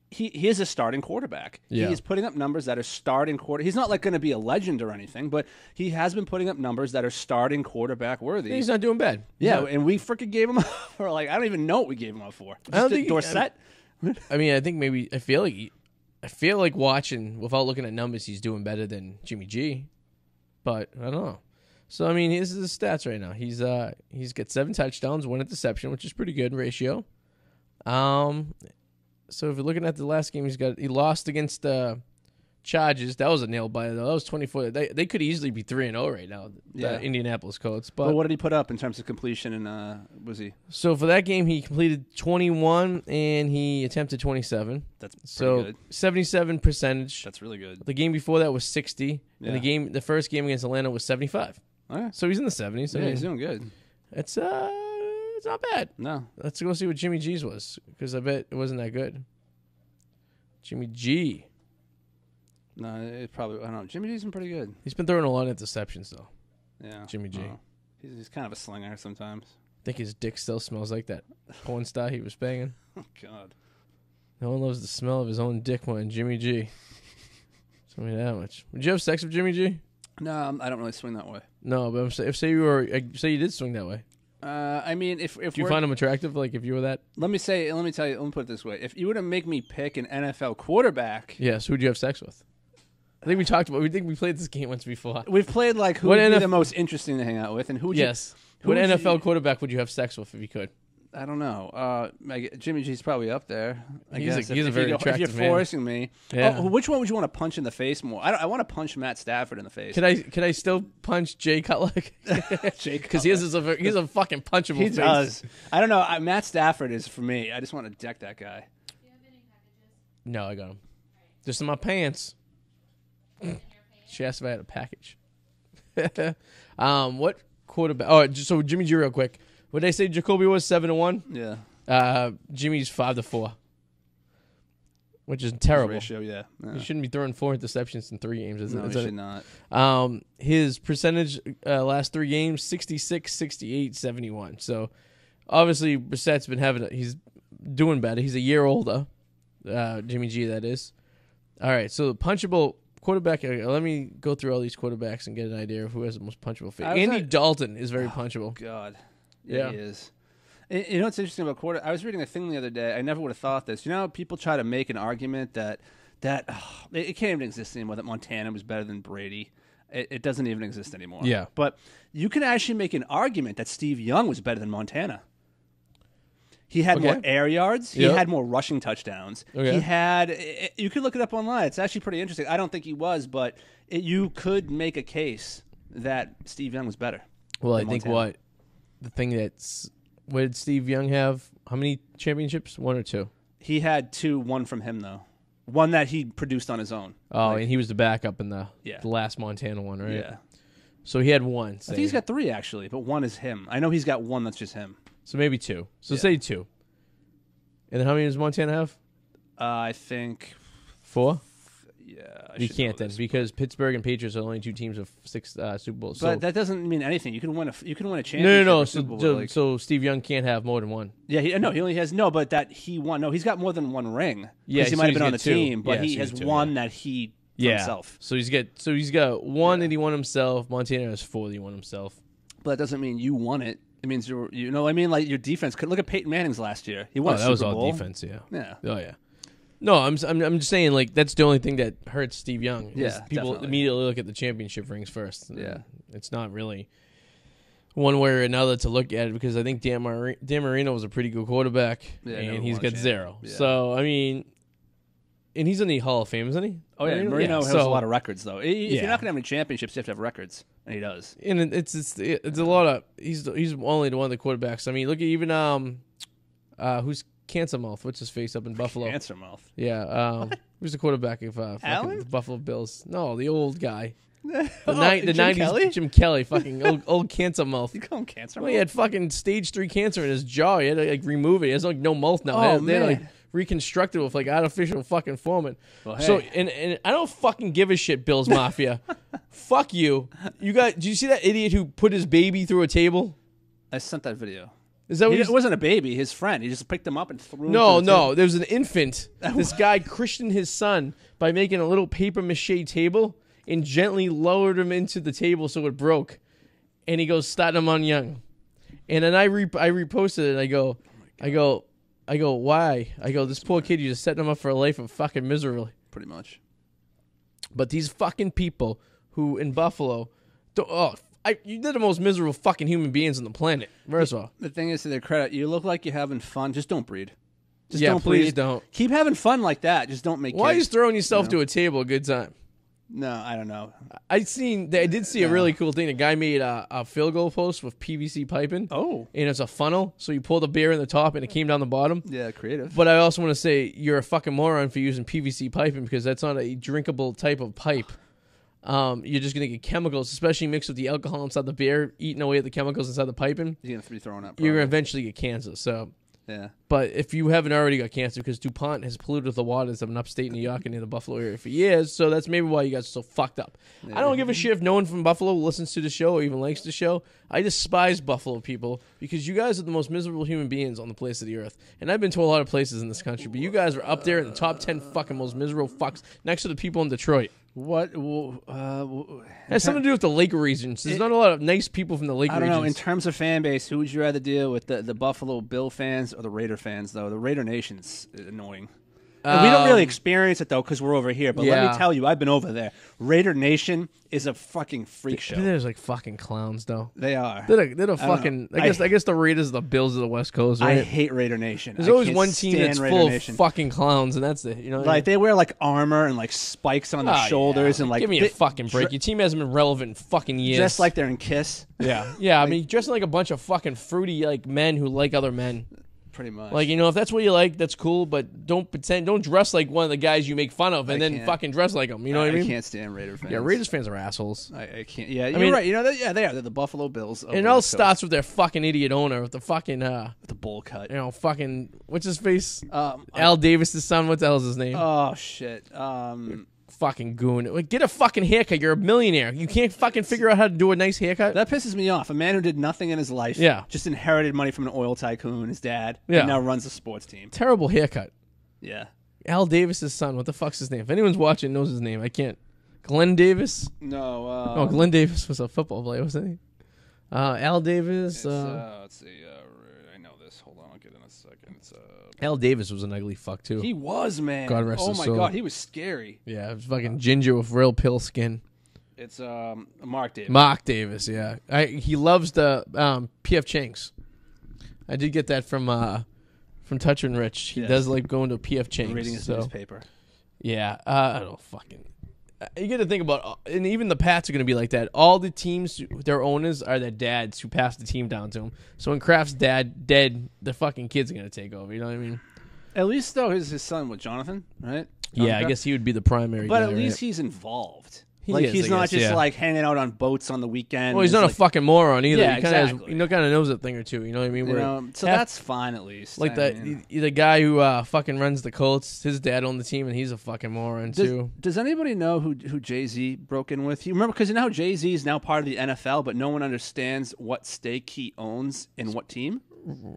he is a starting quarterback. Yeah. He's putting up numbers that are starting quarter. He's not like going to be a legend or anything, but he has been putting up numbers that are starting quarterback worthy. He's not doing bad. And we freaking gave him up for like I don't even know what we gave him up for. Dorsett. I mean, I think maybe I feel like watching without looking at numbers, he's doing better than Jimmy G, but I don't know. So I mean, here's his stats right now. He's got 7 touchdowns, 1 interception, which is pretty good ratio. So if you're looking at the last game, he lost against Chargers. That was a nail biter, though. That was 24. They could easily be 3-0 right now, the Indianapolis Colts. But what did he put up in terms of completion? And was he? So for that game, he completed 21, and he attempted 27. That's pretty good. 77 percentage. That's really good. The game before that was 60, and the first game against Atlanta was 75. Right. So he's in the 70s. Yeah, he's doing good. It's not bad. No. Let's go see what Jimmy G's was, because I bet it wasn't that good. Jimmy G. No, it probably. I don't know. Jimmy G's been pretty good. He's been throwing a lot of interceptions, though. Yeah. Jimmy G. Oh. He's kind of a slinger sometimes. I think his dick still smells like that porn star he was banging. Oh, God. No one loves the smell of his own dick more than Jimmy G. Tell me that much. Would you have sex with Jimmy G? No, I don't really swing that way. No, but say you did swing that way. I mean, if do you find him attractive? Like if you were that? Let me tell you. Let me put it this way: if you were to make me pick an NFL quarterback, yes, who'd you have sex with? I think we talked about. We think we played this game once before. We've played like who would be the most interesting to hang out with, and who? What NFL quarterback would you have sex with if you could? I don't know. Jimmy G's probably up there. He's a very attractive man. If you're forcing me, which one would you want to punch in the face more? I want to punch Matt Stafford in the face. Could I still punch Jay Cutler? Because he's a fucking punchable. He does. I don't know. Matt Stafford is for me. I just want to deck that guy. Do you have any packages? No, I got him. Just in my pants. She asked if I had a package. What quarterback? Oh, so Jimmy G real quick. What did I say? Jacoby was 7-1. Yeah. Jimmy's 5-4, which is terrible. Ratio, yeah. He shouldn't be throwing 4 interceptions in 3 games. No, he should not. His percentage last 3 games 66, 68, 71. So obviously Brissett's been he's doing better. He's a year older. Jimmy G, that is. All right. So the punchable quarterback. Let me go through all these quarterbacks and get an idea of who has the most punchable face. Andy Dalton is very punchable. God. Yeah, he is. You know what's interesting about quarterback? I was reading a thing the other day. I never would have thought this. You know how people try to make an argument that it can't even exist anymore, that Montana was better than Brady. It doesn't even exist anymore. Yeah. But you can actually make an argument that Steve Young was better than Montana. He had more air yards. He had more rushing touchdowns. He had. You could look it up online. It's actually pretty interesting. I don't think he was, but you could make a case that Steve Young was better. Well, I think the thing what did Steve Young have? How many championships? 1 or 2? He had 2. 1 from him though. One that he produced on his own. Oh, and he was the backup in the last Montana one, right? Yeah. So he had 1. I think he's got 3 actually, but 1 is him. I know he's got 1 that's just him. So maybe 2. So say 2. And then how many does Montana have? I think 4. Yeah, you can't then because Pittsburgh and Patriots are the only 2 teams with 6 Super Bowls. But that doesn't mean anything. You can win a championship. No. So Steve Young can't have more than 1. Yeah, he only has but that he won. No, he's got more than 1 ring. Yeah, he might have been on the 2. team, but he has 1 that he himself. So he's got 1 that he won himself. Montana has 4 that he won himself. But that doesn't mean you won it. It means like your defense. Look at Peyton Manning's last year. He won a Super Bowl. That was all defense. Yeah. Yeah. Oh yeah. No, I'm just saying like that's the only thing that hurts Steve Young. Yeah, people definitely. Immediately look at the championship rings first. Yeah, it's not really one way or another to look at it because I think Dan Marino was a pretty good quarterback and he's got 0. Yeah. So I mean, and he's in the Hall of Fame, isn't he? Oh yeah, Marino has a lot of records though. If you're not gonna have any championships, you have to have records, and he does. And it's a lot of he's only one of the quarterbacks. I mean, look at even who's Cancer Mouth. What's his face up in Buffalo? Cancer Mouth. Yeah. Who's the quarterback of Allen? the Buffalo Bills? No, the old guy. The Jim 90s Kelly? Jim Kelly, fucking old Cancer Mouth. You call him Cancer Mouth? Well, he had fucking stage 3 cancer in his jaw. He had to remove it. He has no mouth now. They had to reconstruct it with artificial fucking formant. Well, hey. So and I don't fucking give a shit, Bills Mafia. Fuck you. Did you see that idiot who put his baby through a table? I sent that video. Is that what it wasn't a baby, his friend. He just picked him up and threw him. No, there was an infant. This guy christened his son by making a little paper mache table and gently lowered him into the table so it broke. And he goes, starting him on young. And then I reposted it and I go, why? I go, this poor kid, you're just setting him up for a life of fucking misery. Pretty much. But these fucking people who in Buffalo, they're the most miserable fucking human beings on the planet. First of all, the thing is, to their credit, you look like you're having fun. Just don't breed. Please don't. Keep having fun like that. Just don't make. Why kids, is throwing yourself to a table a good time? No, I don't know. I did see a really cool thing. The guy made a field goal post with PVC piping. Oh. And it's a funnel, so you pull the beer in the top and it came down the bottom. Yeah, creative. But I also want to say you're a fucking moron for using PVC piping because that's not a drinkable type of pipe. You're just going to get chemicals, especially mixed with the alcohol inside the beer, eating away at the chemicals inside the piping. You're going to be throwing up. You're going to eventually get cancer, so... Yeah. But if you haven't already got cancer, because DuPont has polluted the waters of upstate New York and in the Buffalo area for years, so that's maybe why you guys are so fucked up. Yeah. I don't give a shit if no one from Buffalo listens to the show or even likes the show. I despise Buffalo people because you guys are the most miserable human beings on the face of the earth. And I've been to a lot of places in this country, but you guys are up there in the top 10 fucking most miserable fucks next to the people in Detroit. What? Has something to do with the lake regions. There's not a lot of nice people from the lake regions. I don't know. In terms of fan base, who would you rather deal with, the Buffalo Bill fans or the Raider fans, though? The Raider Nation's annoying. We don't really experience it, though, because we're over here. But let me tell you, I've been over there. Raider Nation is a fucking freak show. There's like fucking clowns, though. They are. They're a fucking... I guess the Raiders are the Bills of the West Coast, right? I hate Raider Nation. There's always one team that's full of fucking clowns, and that's it. You know, like they wear like armor and like spikes on their shoulders and like... Give me a fucking break. Your team hasn't been relevant in fucking years. Just like they're in Kiss. Yeah. Yeah, I mean, dressing like a bunch of fucking fruity like men who like other men. Pretty much. Like, you know, if that's what you like, that's cool, but don't dress like one of the guys you make fun of and then fucking dress like them. You know what I mean? I can't stand Raider fans. Yeah, Raiders fans are assholes. I can't. Yeah, you're right. You know, they are. They're the Buffalo Bills. And it all starts with their fucking idiot owner with the fucking... with the bowl cut. You know, fucking... What's his face? Al Davis' son. What the hell's his name? Oh, shit. Fucking goon. Like, get a fucking haircut. You're a millionaire. You can't fucking figure out how to do a nice haircut? That pisses me off. A man who did nothing in his life. Yeah. Just inherited money from an oil tycoon, his dad. Yeah. And now runs a sports team. Terrible haircut. Yeah. Al Davis' son. What the fuck's his name? If anyone's watching knows his name. I can't. Glenn Davis? No. Glenn Davis was a football player, wasn't he? Al Davis. Let's see. I know this. Hold on. I'll get in a second. Al Davis was an ugly fuck, too. He was, man. God rest his soul. Oh, my God. He was scary. Yeah, it was fucking ginger with real pill skin. It's Mark Davis. Mark Davis, yeah. He loves the P.F. Chang's. I did get that from Touch and Rich. He does like going to P.F. Chang's. Reading his newspaper. Yeah, I don't fucking... You got to think about, and even the Pats are going to be like that. All the teams, their owners are their dads who passed the team down to them. So when Kraft's dad dead, the fucking kids are going to take over. You know what I mean? At least though, his son with Jonathan, right? Yeah, I guess he would be the primary. But guy, at least right? he's involved. He's not just like hanging out on boats on the weekend. Well, he's not a fucking moron either. Yeah, he kind of knows a thing or two. You know what I mean? So that's fine at least. Like the guy who fucking runs the Colts, his dad owned the team, and he's a fucking moron too. Does anybody know who Jay-Z broke in with? You remember, because you know how Jay-Z is now part of the NFL, but no one understands what stake he owns in what team?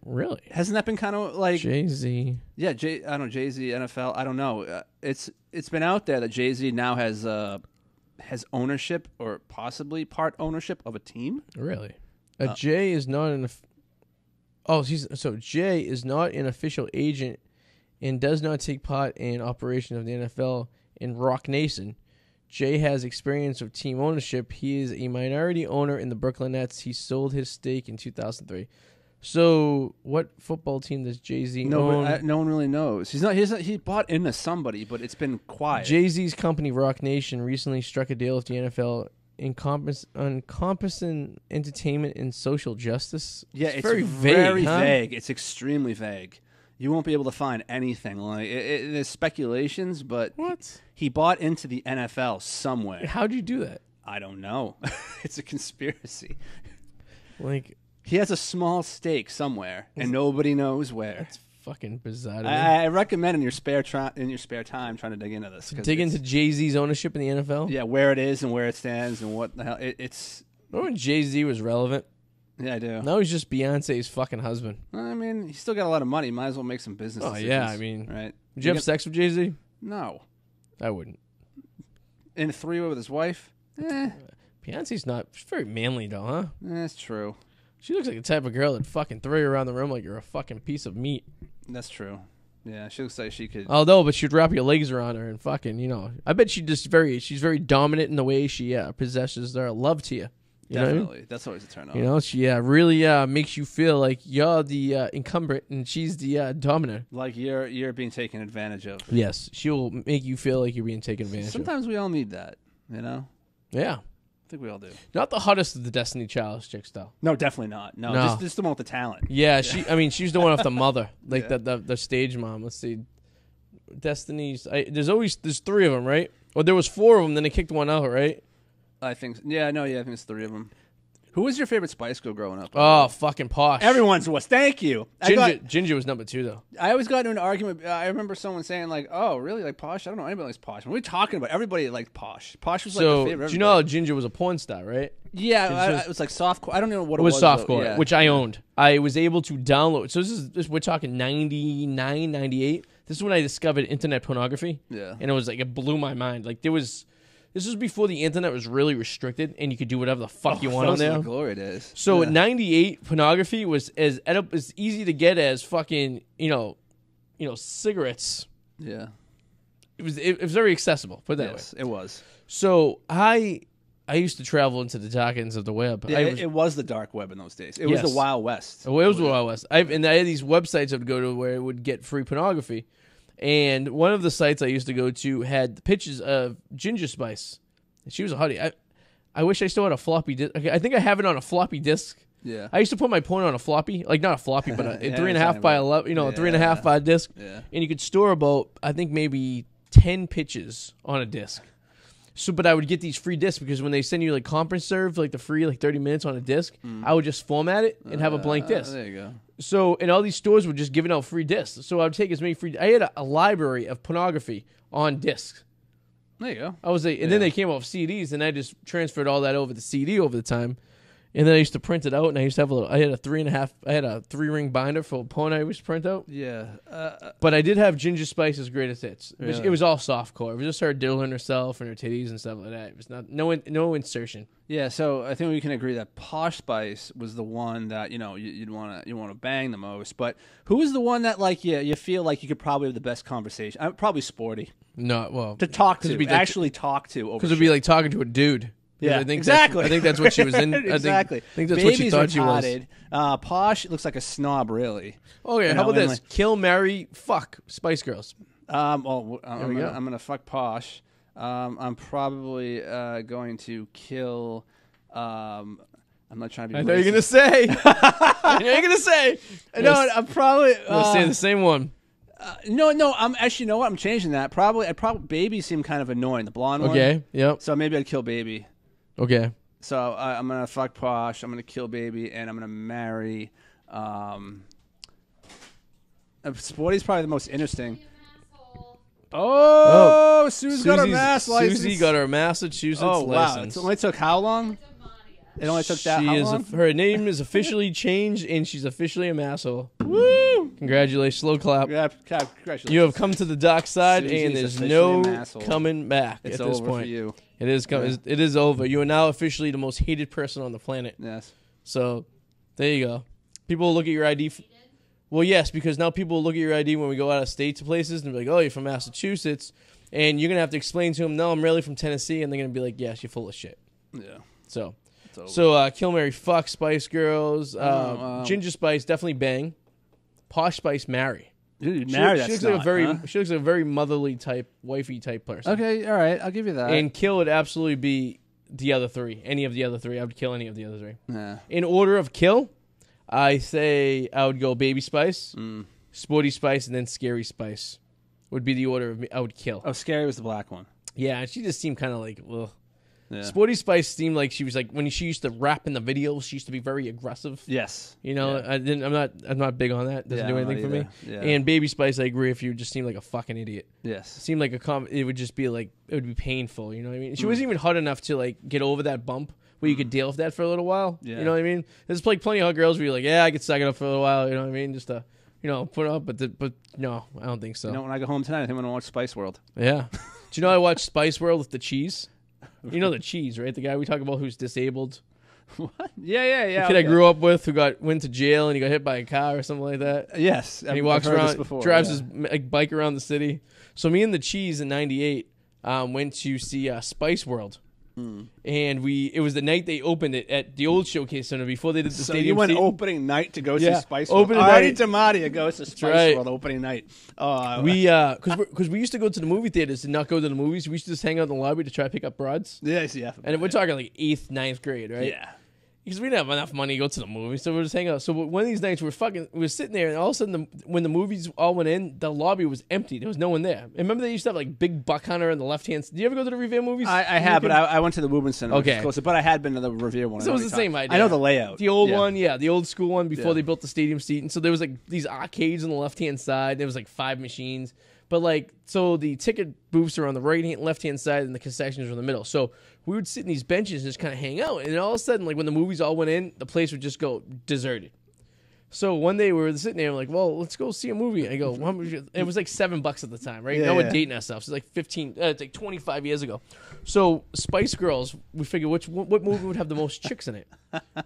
Really? Hasn't that been kind of like Jay-Z? Yeah, I don't know, Jay-Z, NFL. I don't know. It's been out there that Jay-Z now has ownership or possibly part ownership of a team. Really? Jay is not an. Jay is not an official agent and does not take part in operation of the NFL in Rock Nation. Jay has experience of team ownership. He is a minority owner in the Brooklyn Nets. He sold his stake in 2003. So, what football team does Jay-Z own? No one really knows. He bought into somebody, but it's been quiet. Jay-Z's company, Rock Nation, recently struck a deal with the NFL encompassing entertainment and social justice. Yeah, it's very vague. It's extremely vague. You won't be able to find anything. Like there's speculations, but what? He bought into the NFL somewhere. How'd you do that? I don't know. It's a conspiracy. Like... He has a small stake somewhere, and nobody knows where. That's fucking bizarre. I recommend in your spare time trying to dig into this. Dig into Jay-Z's ownership in the NFL? Yeah, where it is and where it stands and what the hell. It's... Remember when Jay-Z was relevant? Yeah, I do. Now he's just Beyonce's fucking husband. I mean, he's still got a lot of money. Might as well make some business decisions. Yeah, I mean... Right? Would you have sex with Jay-Z? No. I wouldn't. In a three-way with his wife? Beyonce's not... She's very manly, though, huh? That's true. She looks like the type of girl that fucking throw you around the room like you're a fucking piece of meat. That's true. Yeah, she looks like she could... But she'd wrap your legs around her and fucking, you know... I bet she's very dominant in the way she possesses their love to you. Definitely. Know? That's always a turn on. You know, she really makes you feel like you're the incumbent and she's the dominant. Like you're being taken advantage of. Yes, she'll make you feel like you're being taken advantage of. Sometimes we all need that. You know? Yeah. I think we all do. Not the hottest of the Destiny Child chicks, though. No, definitely not. No. Just the one with the talent. Yeah, she's the one off the mother, like the stage mom. Let's see, Destiny's. There's 3 of them, right? Or there was 4 of them, then they kicked one out, right? I think. I think it's 3 of them. Who was your favorite Spice Girl growing up? Oh, fucking Posh. Everyone's was. Thank you. Ginger was number 2, though. I always got into an argument. I remember someone saying, like, oh, really? Like Posh? I don't know anybody likes Posh. When we were talking about everybody liked Posh. Posh was like the favorite. Do you know how Ginger was a porn star, right? Yeah, it was like softcore. I don't know what it was. It was softcore, which I owned. I was able to download. So we're talking 99, 98. This is when I discovered internet pornography. Yeah. And it blew my mind. Like, this was before the internet was really restricted and you could do whatever the fuck you want on there. The glory days. So in 98, pornography was as easy to get as fucking, cigarettes. Yeah. It was very accessible, put it that way. Yes, it was. So I used to travel into the dark ends of the web. Yeah, it was the dark web in those days. It was the Wild West. It was the Wild West. And I had these websites I would go to where it would get free pornography. And one of the sites I used to go to had pictures of Ginger Spice. And she was a hottie. I wish I still had a floppy disk. Okay, I think I have it on a floppy disk. Yeah. I used to put my porn on a floppy. Like, not a floppy, but a 3.5 by 11, a 3.5 by disc. Yeah. And you could store about, I think, maybe 10 pictures on a disc. So, but I would get these free discs because when they send you like conference serve, like the free 30 minutes on a disc, I would just format it and have a blank disc. There you go. So, and all these stores were just giving out free discs. So I would take as many free. I had a library of pornography on discs. There you go. And then they came off CDs, and I just transferred all that over to CD over the time. And then I used to print it out, and I used to have I had a 3-ring binder for porn I used to print out. Yeah. But I did have Ginger Spice's greatest hits. Really? It was all softcore. It was just her diddling herself and her titties and stuff like that. It was no insertion. Yeah, so I think we can agree that Posh Spice was the one that you'd want to bang the most. But who was the one that you feel like you could probably have the best conversation? Probably Sporty. No, well, to talk to, actually talk to, because it'd be like talking to a dude. Yeah, I think exactly. I think that's what she was in. Exactly. I think that's what she thought she was. Posh looks like a snob, really. Okay, how about this? Kill, marry, fuck Spice Girls. I'm gonna fuck Posh. I'm probably going to kill. I'm not trying to be. I know you're gonna say. I know you're gonna say. No, I'm probably. I'm gonna say the same one. No. I'm actually. You know what? I'm changing that. I'd probably. Baby seemed kind of annoying. The blonde one. Okay. Yep. So maybe I'd kill Baby. Okay. So I'm gonna fuck Posh. I'm gonna kill Baby, and I'm gonna marry. Sporty's probably the most interesting. Oh, Susie's got her Mass license. Susie got her Massachusetts license. It only took how long? It only took that how long? Her name is officially changed, and she's officially a masshole. Woo! Congratulations. Slow clap. Yeah, congratulations. You have come to the dark side, Susie's and there's no an coming back it's at this over point. For you. It is It is over. You are now officially the most hated person on the planet. Yes. So, there you go. People will look at your ID. Well, yes, because now people will look at your ID when we go out of state to places and be like, oh, you're from Massachusetts. And you're going to have to explain to them, no, I'm really from Tennessee. And they're going to be like, yes, you're full of shit. Yeah. So kill, marry, fuck Spice Girls. Ginger Spice, definitely bang. Posh Spice, marry. Dude, marry she looks like a very motherly type, wifey type person. Okay, all right, I'll give you that. And kill would absolutely be the other 3. Any of the other 3. I would kill any of the other 3. Yeah. In order of kill, I say I would go Baby Spice, Sporty Spice, and then Scary Spice would be the order of me. I would kill. Oh, Scary was the black one. Yeah, she just seemed kind of like, ugh. Yeah. Sporty Spice seemed like she was like when she used to rap in the videos. She used to be very aggressive. Yes, I'm not big on that. Doesn't do anything for me. Yeah. And Baby Spice, I agree. If you just seemed like a fucking idiot. Yes, it seemed like it would just be like it would be painful. You know what I mean? She wasn't even hot enough to like get over that bump where you could deal with that for a little while. Yeah. You know what I mean? There's like plenty of hot girls where you're like, yeah, I could suck it up for a little while. You know what I mean? Just to put it up. But no, I don't think so. When I go home tonight, I think I'm gonna watch Spice World. Yeah. Do you know I watched Spice World with the cheese? You know the cheese, right? The guy we talk about who's disabled. What? Yeah. The kid I grew up with who went to jail and he got hit by a car or something like that. Yes. And he walks around, drives his bike around the city. So me and the cheese in '98 went to see Spice World. And it was the night they opened it at the old Showcase Center before they did the So stadium. you went seat. opening night to go see Spice World. Opening Arty night. Damadia goes to Spice right. World opening night. Because we used to go to the movie theaters and not go to the movies. We used to just hang out in the lobby to try to pick up broads. Yeah. And we're talking like 8th, 9th grade, right? Yeah. Because we didn't have enough money to go to the movies, so we were just hanging out. So one of these nights, we were sitting there, and all of a sudden, when the movies all went in, the lobby was empty. There was no one there. And remember, they used to have like Big Buck Hunter on the left hand. Did you ever go to the Revere movies? I have, but I went to the Movement Center. Okay. Which is closer, but I had been to the Revere one. So it was the same idea. I know the layout. The old one, the old school one before Yeah. they built the stadium seat. And so there was like these arcades on the left hand side. There was like 5 machines. But like, so the ticket booths are on the right hand, left hand side, and the concessions are in the middle. So we would sit in these benches and just kind of hang out. And all of a sudden, like when the movies all went in, the place would just go deserted. So one day we were sitting there, like, well, let's go see a movie. I go, it was like $7 at the time, right? Now we're dating ourselves. It's like 15, it's like 25 years ago. So Spice Girls, we figured what movie would have the most chicks in it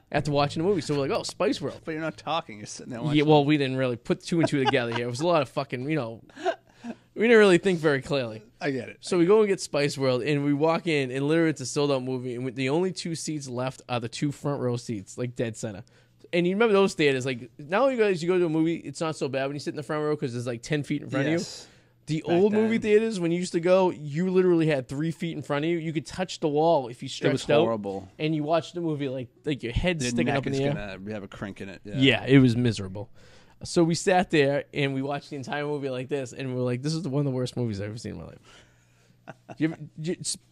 after watching the movie. So we're like, oh, Spice World. But you're not talking. You're sitting there watching. Yeah, well, we didn't really put 2 and 2 together here. It was a lot of fucking, we didn't really think very clearly. I get it. So we go and get Spice World, and we walk in, and literally it's a sold-out movie, and the only 2 seats left are the 2 front row seats, like dead center. And you remember those theaters, like, now you guys, you go to a movie, it's not so bad when you sit in the front row because there's like 10 feet in front of you. The old movie theaters, when you used to go, you literally had 3 feet in front of you. You could touch the wall if you stretched out. It was horrible. And you watched the movie like your head sticking up in the air. We have a crank in it. Yeah, it was miserable. So we sat there and we watched the entire movie like this, and we were like, "This is one of the worst movies I've ever seen in my life."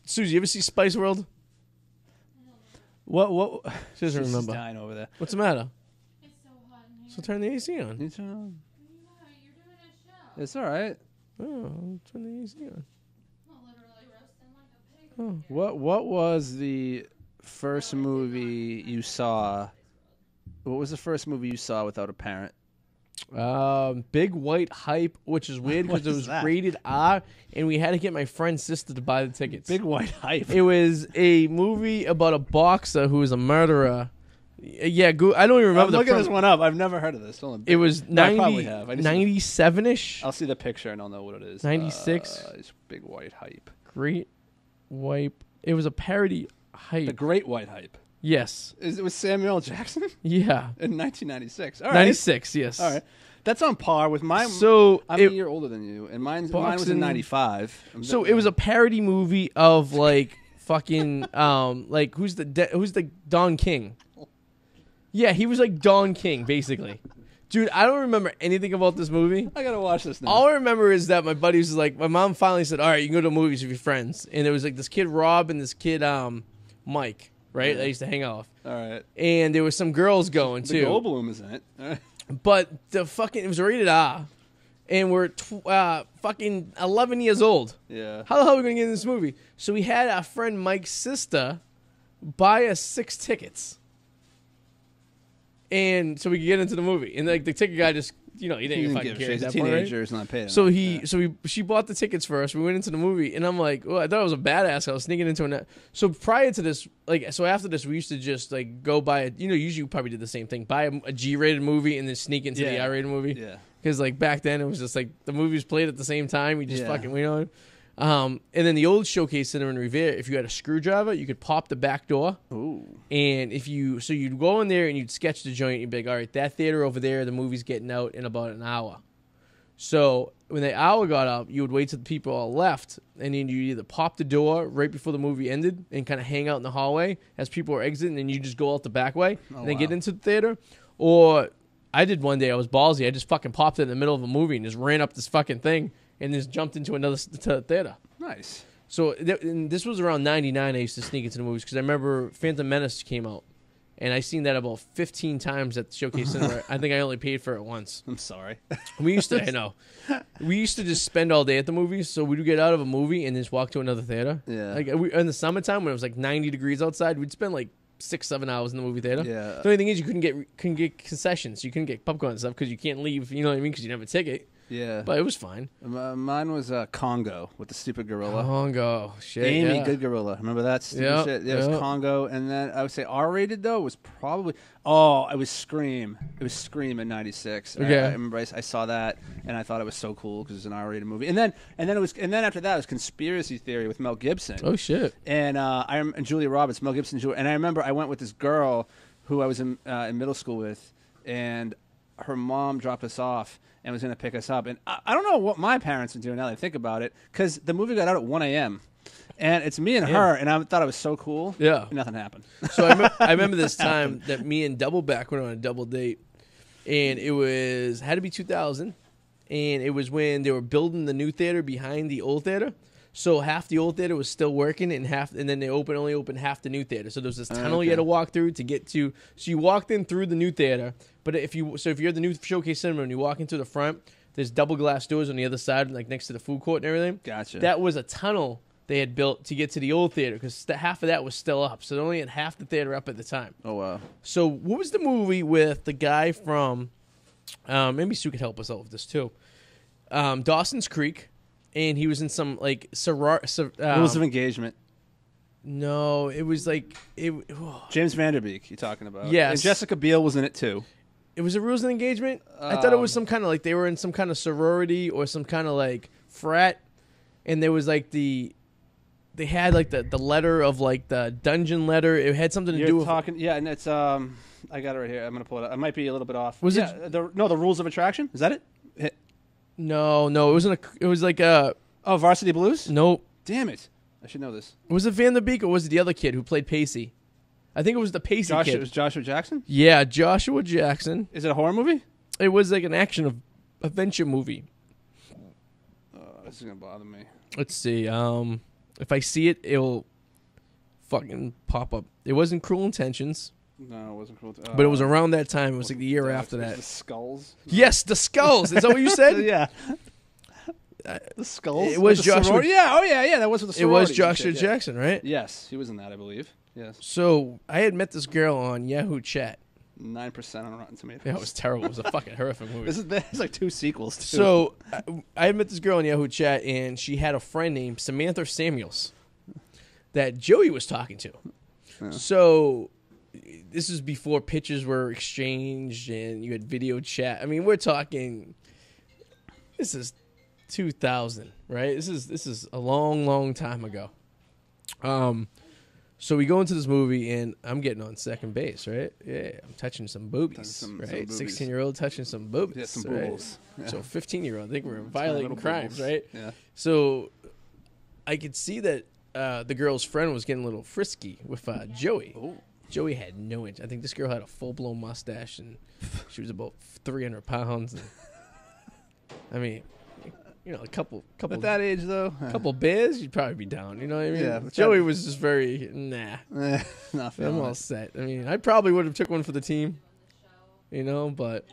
Susie, you ever see Spice World? What? She doesn't remember. Dying over there. What's the matter? It's so hot in here. So turn the AC on. You turn on. Why? You're doing a show. It's all right. Oh, turn the AC on. I'm literally roasting like a pig. What was the first movie you saw? What was the first movie you saw without a parent? Big White Hype, which is weird because it What is was that? rated R, and we had to get my friend's sister to buy the tickets. Big White Hype. It was a movie about a boxer who was a murderer. Yeah, I don't even remember. I'm looking this one up. I've never heard of this. Hold on. It was No, I probably have. I just- 97-ish. I'll see the picture and I'll know what it is. 96. It's Big White Hype. Great Wipe. It was a parody hype. The Great White Hype. Yes. Is it with Samuel L. Jackson Yeah. in 1996? All right. 96. Yes. All right. That's on par with mine. So I'm a year older than you, and mine was Boxing- in 95. So it was a parody movie of like fucking like who's the Don King? Yeah, he was like Don King basically. Dude, I don't remember anything about this movie. I gotta watch this now. All I remember is that my buddies was like, my mom finally said, "All right, you can go to the movies with your friends," and there was like this kid Rob and this kid Mike, right? Yeah. I used to hang out with. All right. And there were some girls going The too. Goldblum is in it. All right. But it was rated R, and we're fucking 11 years old. Yeah. How the hell are we gonna get in this movie? So we had our friend Mike's sister buy us 6 tickets, and so we could get into the movie. And like the ticket guy just, he didn't even fucking care. He's a at that point, right? teenager. He's not paying. So enough. she bought the tickets for us. We went into the movie, and I'm like, I thought I was a badass. I was sneaking into it. So prior to this, after this, we used to just like go buy it. Usually you probably did the same thing: buy a G-rated movie and then sneak into the R-rated movie. Yeah. Because like back then it was just like the movies played at the same time. We just Yeah. fucking and then the old Showcase Center in Revere, if you had a screwdriver, you could pop the back door. Ooh. And you'd go in there and you'd sketch the joint. You'd be like, all right, that theater over there, the movie's getting out in about an hour. So when the hour got up, you would wait till the people all left, and then you either pop the door right before the movie ended and kind of hang out in the hallway as people are exiting, and you just go out the back way and then get into the theater. Or I did one day, I was ballsy. I just fucking popped it in the middle of a movie and just ran up this fucking thing and just jumped into another theater. Nice. So and this was around 99. I used to sneak into the movies because I remember Phantom Menace came out, and I seen that about 15 times at the Showcase Center. I think I only paid for it once. I'm sorry. We used to, I know, we used to just spend all day at the movies. So we'd get out of a movie and just walk to another theater. Yeah. Like in the summertime when it was like 90 degrees outside, we'd spend like 6-7 hours in the movie theater. Yeah. The only thing is you couldn't get concessions. You couldn't get popcorn and stuff because you can't leave. You know what I mean? Because you didn't have a ticket. Yeah. But it was fine. Mine was Congo with the stupid gorilla. Congo. Shit, Amy, yeah. good gorilla. Remember that stupid shit? Yeah, it was Congo. And then I would say R-rated, though, was probably... Oh, it was Scream. It was Scream in 96. Okay. I remember I saw that, and I thought it was so cool because it was an R-rated movie. And then after that, it was Conspiracy Theory with Mel Gibson. Oh, shit. And and Julia Roberts, Mel Gibson. And I remember I went with this girl who I was in middle school with, and her mom dropped us off and was going to pick us up. And I don't know what my parents would do now that I think about it, because the movie got out at 1 a.m. And it's me and her, and I thought it was so cool. Yeah. And nothing happened. So I remember this time that me and Doubleback went on a double date, and it had to be 2000, and it was when they were building the new theater behind the old theater. So half the old theater was still working, and then they only opened half the new theater. So there was this tunnel you had to walk through to get to. So you walked in through the new theater, but if you're at the new Showcase Cinema and you're walking through the front, there's double glass doors on the other side, like next to the food court and everything. Gotcha. That was a tunnel they had built to get to the old theater, because half of that was still up. So they only had half the theater up at the time. Oh, wow. So what was the movie with the guy from, maybe Sue could help us out with this too, Dawson's Creek, and he was in some like Rules of Engagement. No, it was like James Van Der Beek you're talking about. Yes. And Jessica Biel was in it too. It was a Rules of Engagement? I thought it was some kind of like they were in some kind of sorority or some kind of like frat, and there was like they had like the letter of like the dungeon letter. It had something to do with yeah, and it's I got it right here. I'm gonna pull it up. I might be a little bit off. Was it the Rules of Attraction? Is that it? No, it wasn't it was like Varsity Blues? Nope. Damn it. I should know this. Was it Van Der Beek or was it the other kid who played Pacey? I think it was the Pacey kid. It was Joshua Jackson? Yeah, Joshua Jackson. Is it a horror movie? It was like an action adventure movie. This is gonna bother me. Let's see. If I see it, it'll fucking pop up. It wasn't Cruel Intentions. No, it wasn't Cruel. But it was around that time. It was like the year after that. The Skulls? Yes, The Skulls. Is that what you said? Yeah. The Skulls? It was Joshua. Yeah, yeah. That was with the sorority. It was Joshua Jackson, right? Yes, he was in that, I believe. Yes. So I had met this girl on Yahoo Chat. 9% on Rotten Tomatoes. Yeah, it was terrible. It was a fucking horrific movie. There's like 2 sequels, too. So I had met this girl on Yahoo Chat, and she had a friend named Samantha Samuels that Joey was talking to. Yeah. So this is before pictures were exchanged and you had video chat. I mean, we're talking, this is 2000, right? This is a long, long time ago. So we go into this movie, and I'm getting on second base, right? Yeah, I'm touching some boobies, right? 16-year-old touching some boobies. Yeah, some right? boobles. Yeah. So 15-year-old, I think we're violating crimes, boobles. right? Yeah. So I could see that the girl's friend was getting a little frisky with Joey. Ooh. Joey had no inch. I think this girl had a full-blown mustache, and she was about 300 pounds. And, I mean... You know, a couple. At that age, though, a couple beers, you'd probably be down. You know what I mean? Yeah. Joey was just very nah. Not I'm all set. I mean, I probably would have took one for the team. You know, but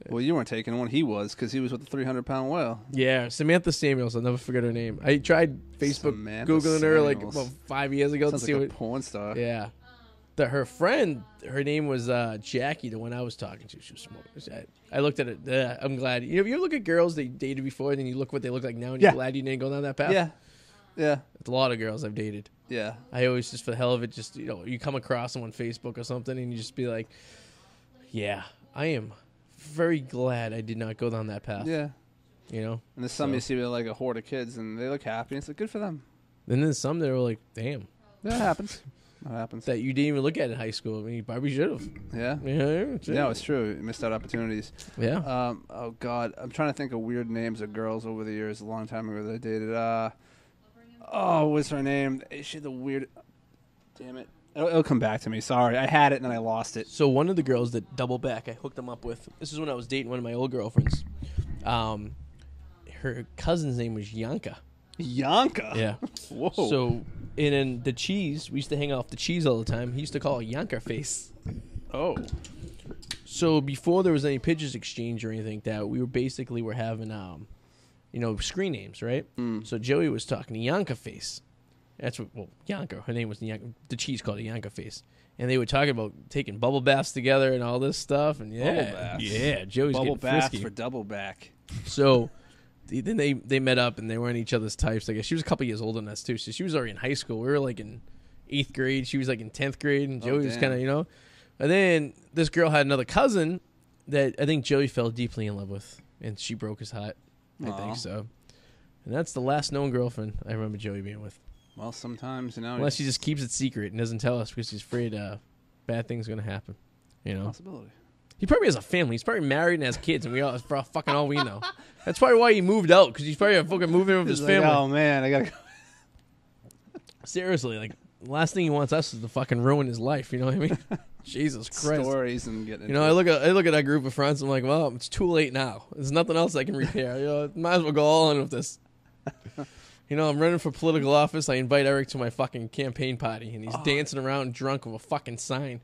well, you weren't taking one. He was, because he was with the 300-pound whale. Yeah, Samantha Samuels. I'll never forget her name. I tried Facebook googling her like about 5 years ago to see like what a porn star. Yeah. Her friend, her name was Jackie, the one I was talking to. She was smoking. I looked at it. I'm glad. You ever look at girls they dated before, and then you look what they look like now, and you're glad you didn't go down that path? Yeah. Yeah. It's a lot of girls I've dated. Yeah. I always, just for the hell of it, just, you come across them on Facebook or something, and you just be like, yeah, I am very glad I did not go down that path. Yeah. You know? And there's some you see with like a horde of kids, and they look happy, and it's like, good for them. And then some that were like, damn. That happens. That happens. That you didn't even look at in high school. I mean, you probably should have. Yeah. Yeah, it's true. You missed out opportunities. Yeah. Oh, God. I'm trying to think of weird names of girls over the years, a long time ago that I dated. What's her name? She had the weird... Damn it. It'll come back to me. Sorry. I had it, and then I lost it. So one of the girls that double back, I hooked them up with, this is when I was dating one of my old girlfriends. Her cousin's name was Yanka. Yanka? Yeah. Whoa. So... And in the cheese, we used to hang out with the cheese all the time. He used to call it Yanker face. Oh. So before there was any pictures exchange or anything like that, we were having, screen names, right? Mm. So Joey was talking to Yanker face. That's what, Yanker. Her name was the cheese called it Yanker face. and they were talking about taking bubble baths together and all this stuff. And bubble baths. Joey's bubble getting baths frisky. for double back. So then they met up and they weren't each other's types. I guess she was a couple years older than us too, so she was already in high school. We were like in 8th grade. She was like in 10th grade, and Joey was kind of And then this girl had another cousin that I think Joey fell deeply in love with, and she broke his heart. I think so. And that's the last known girlfriend I remember Joey being with. Well, sometimes, unless she just keeps it secret and doesn't tell us because she's afraid bad things are going to happen. Possibility. He probably has a family. He's probably married and has kids, and we all fucking all we know. That's probably why he moved out, because he's probably fucking moving in with his family. Oh man, I gotta go. Seriously, like the last thing he wants us is to fucking ruin his life. You know what I mean? Jesus Christ. Stories and getting. I look at that group of friends. I'm like, well, it's too late now. There's nothing else I can repair. Might as well go all in with this. I'm running for political office. I invite Eric to my fucking campaign party, and he's dancing around drunk with a fucking sign.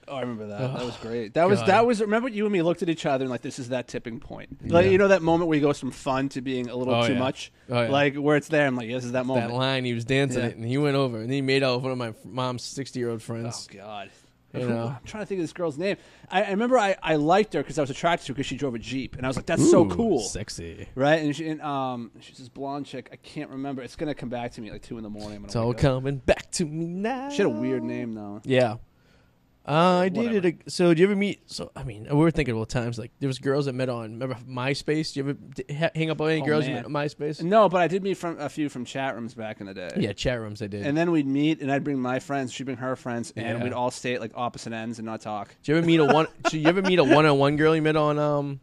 I remember that. That was great. That was. Remember, you and me looked at each other and like, this is that tipping point. Like, that moment where he goes from fun to being a little too much. Oh, yeah. Like where it's there. I'm like, this is that moment. That line, he was dancing it, and he went over, and then he made out with one of my mom's 60-year-old friends. Oh God. I'm trying to think of this girl's name. I remember I liked her because I was attracted to her because she drove a Jeep, and I was like, "That's so cool, sexy, right?" And she's this blonde chick. I can't remember. It's gonna come back to me at like 2 a.m. It's all coming back to me now. She had a weird name though. Yeah. I dated so do you ever meet? So I mean, we were thinking about times like there was girls that met on. Remember MySpace? Do you ever hang up on any girls you met on MySpace? No, but I did meet a few from chat rooms back in the day. Yeah, chat rooms I did. And then we'd meet, and I'd bring my friends, she'd bring her friends, and we'd all stay at like opposite ends and not talk. Do you ever meet a one-on-one girl you met on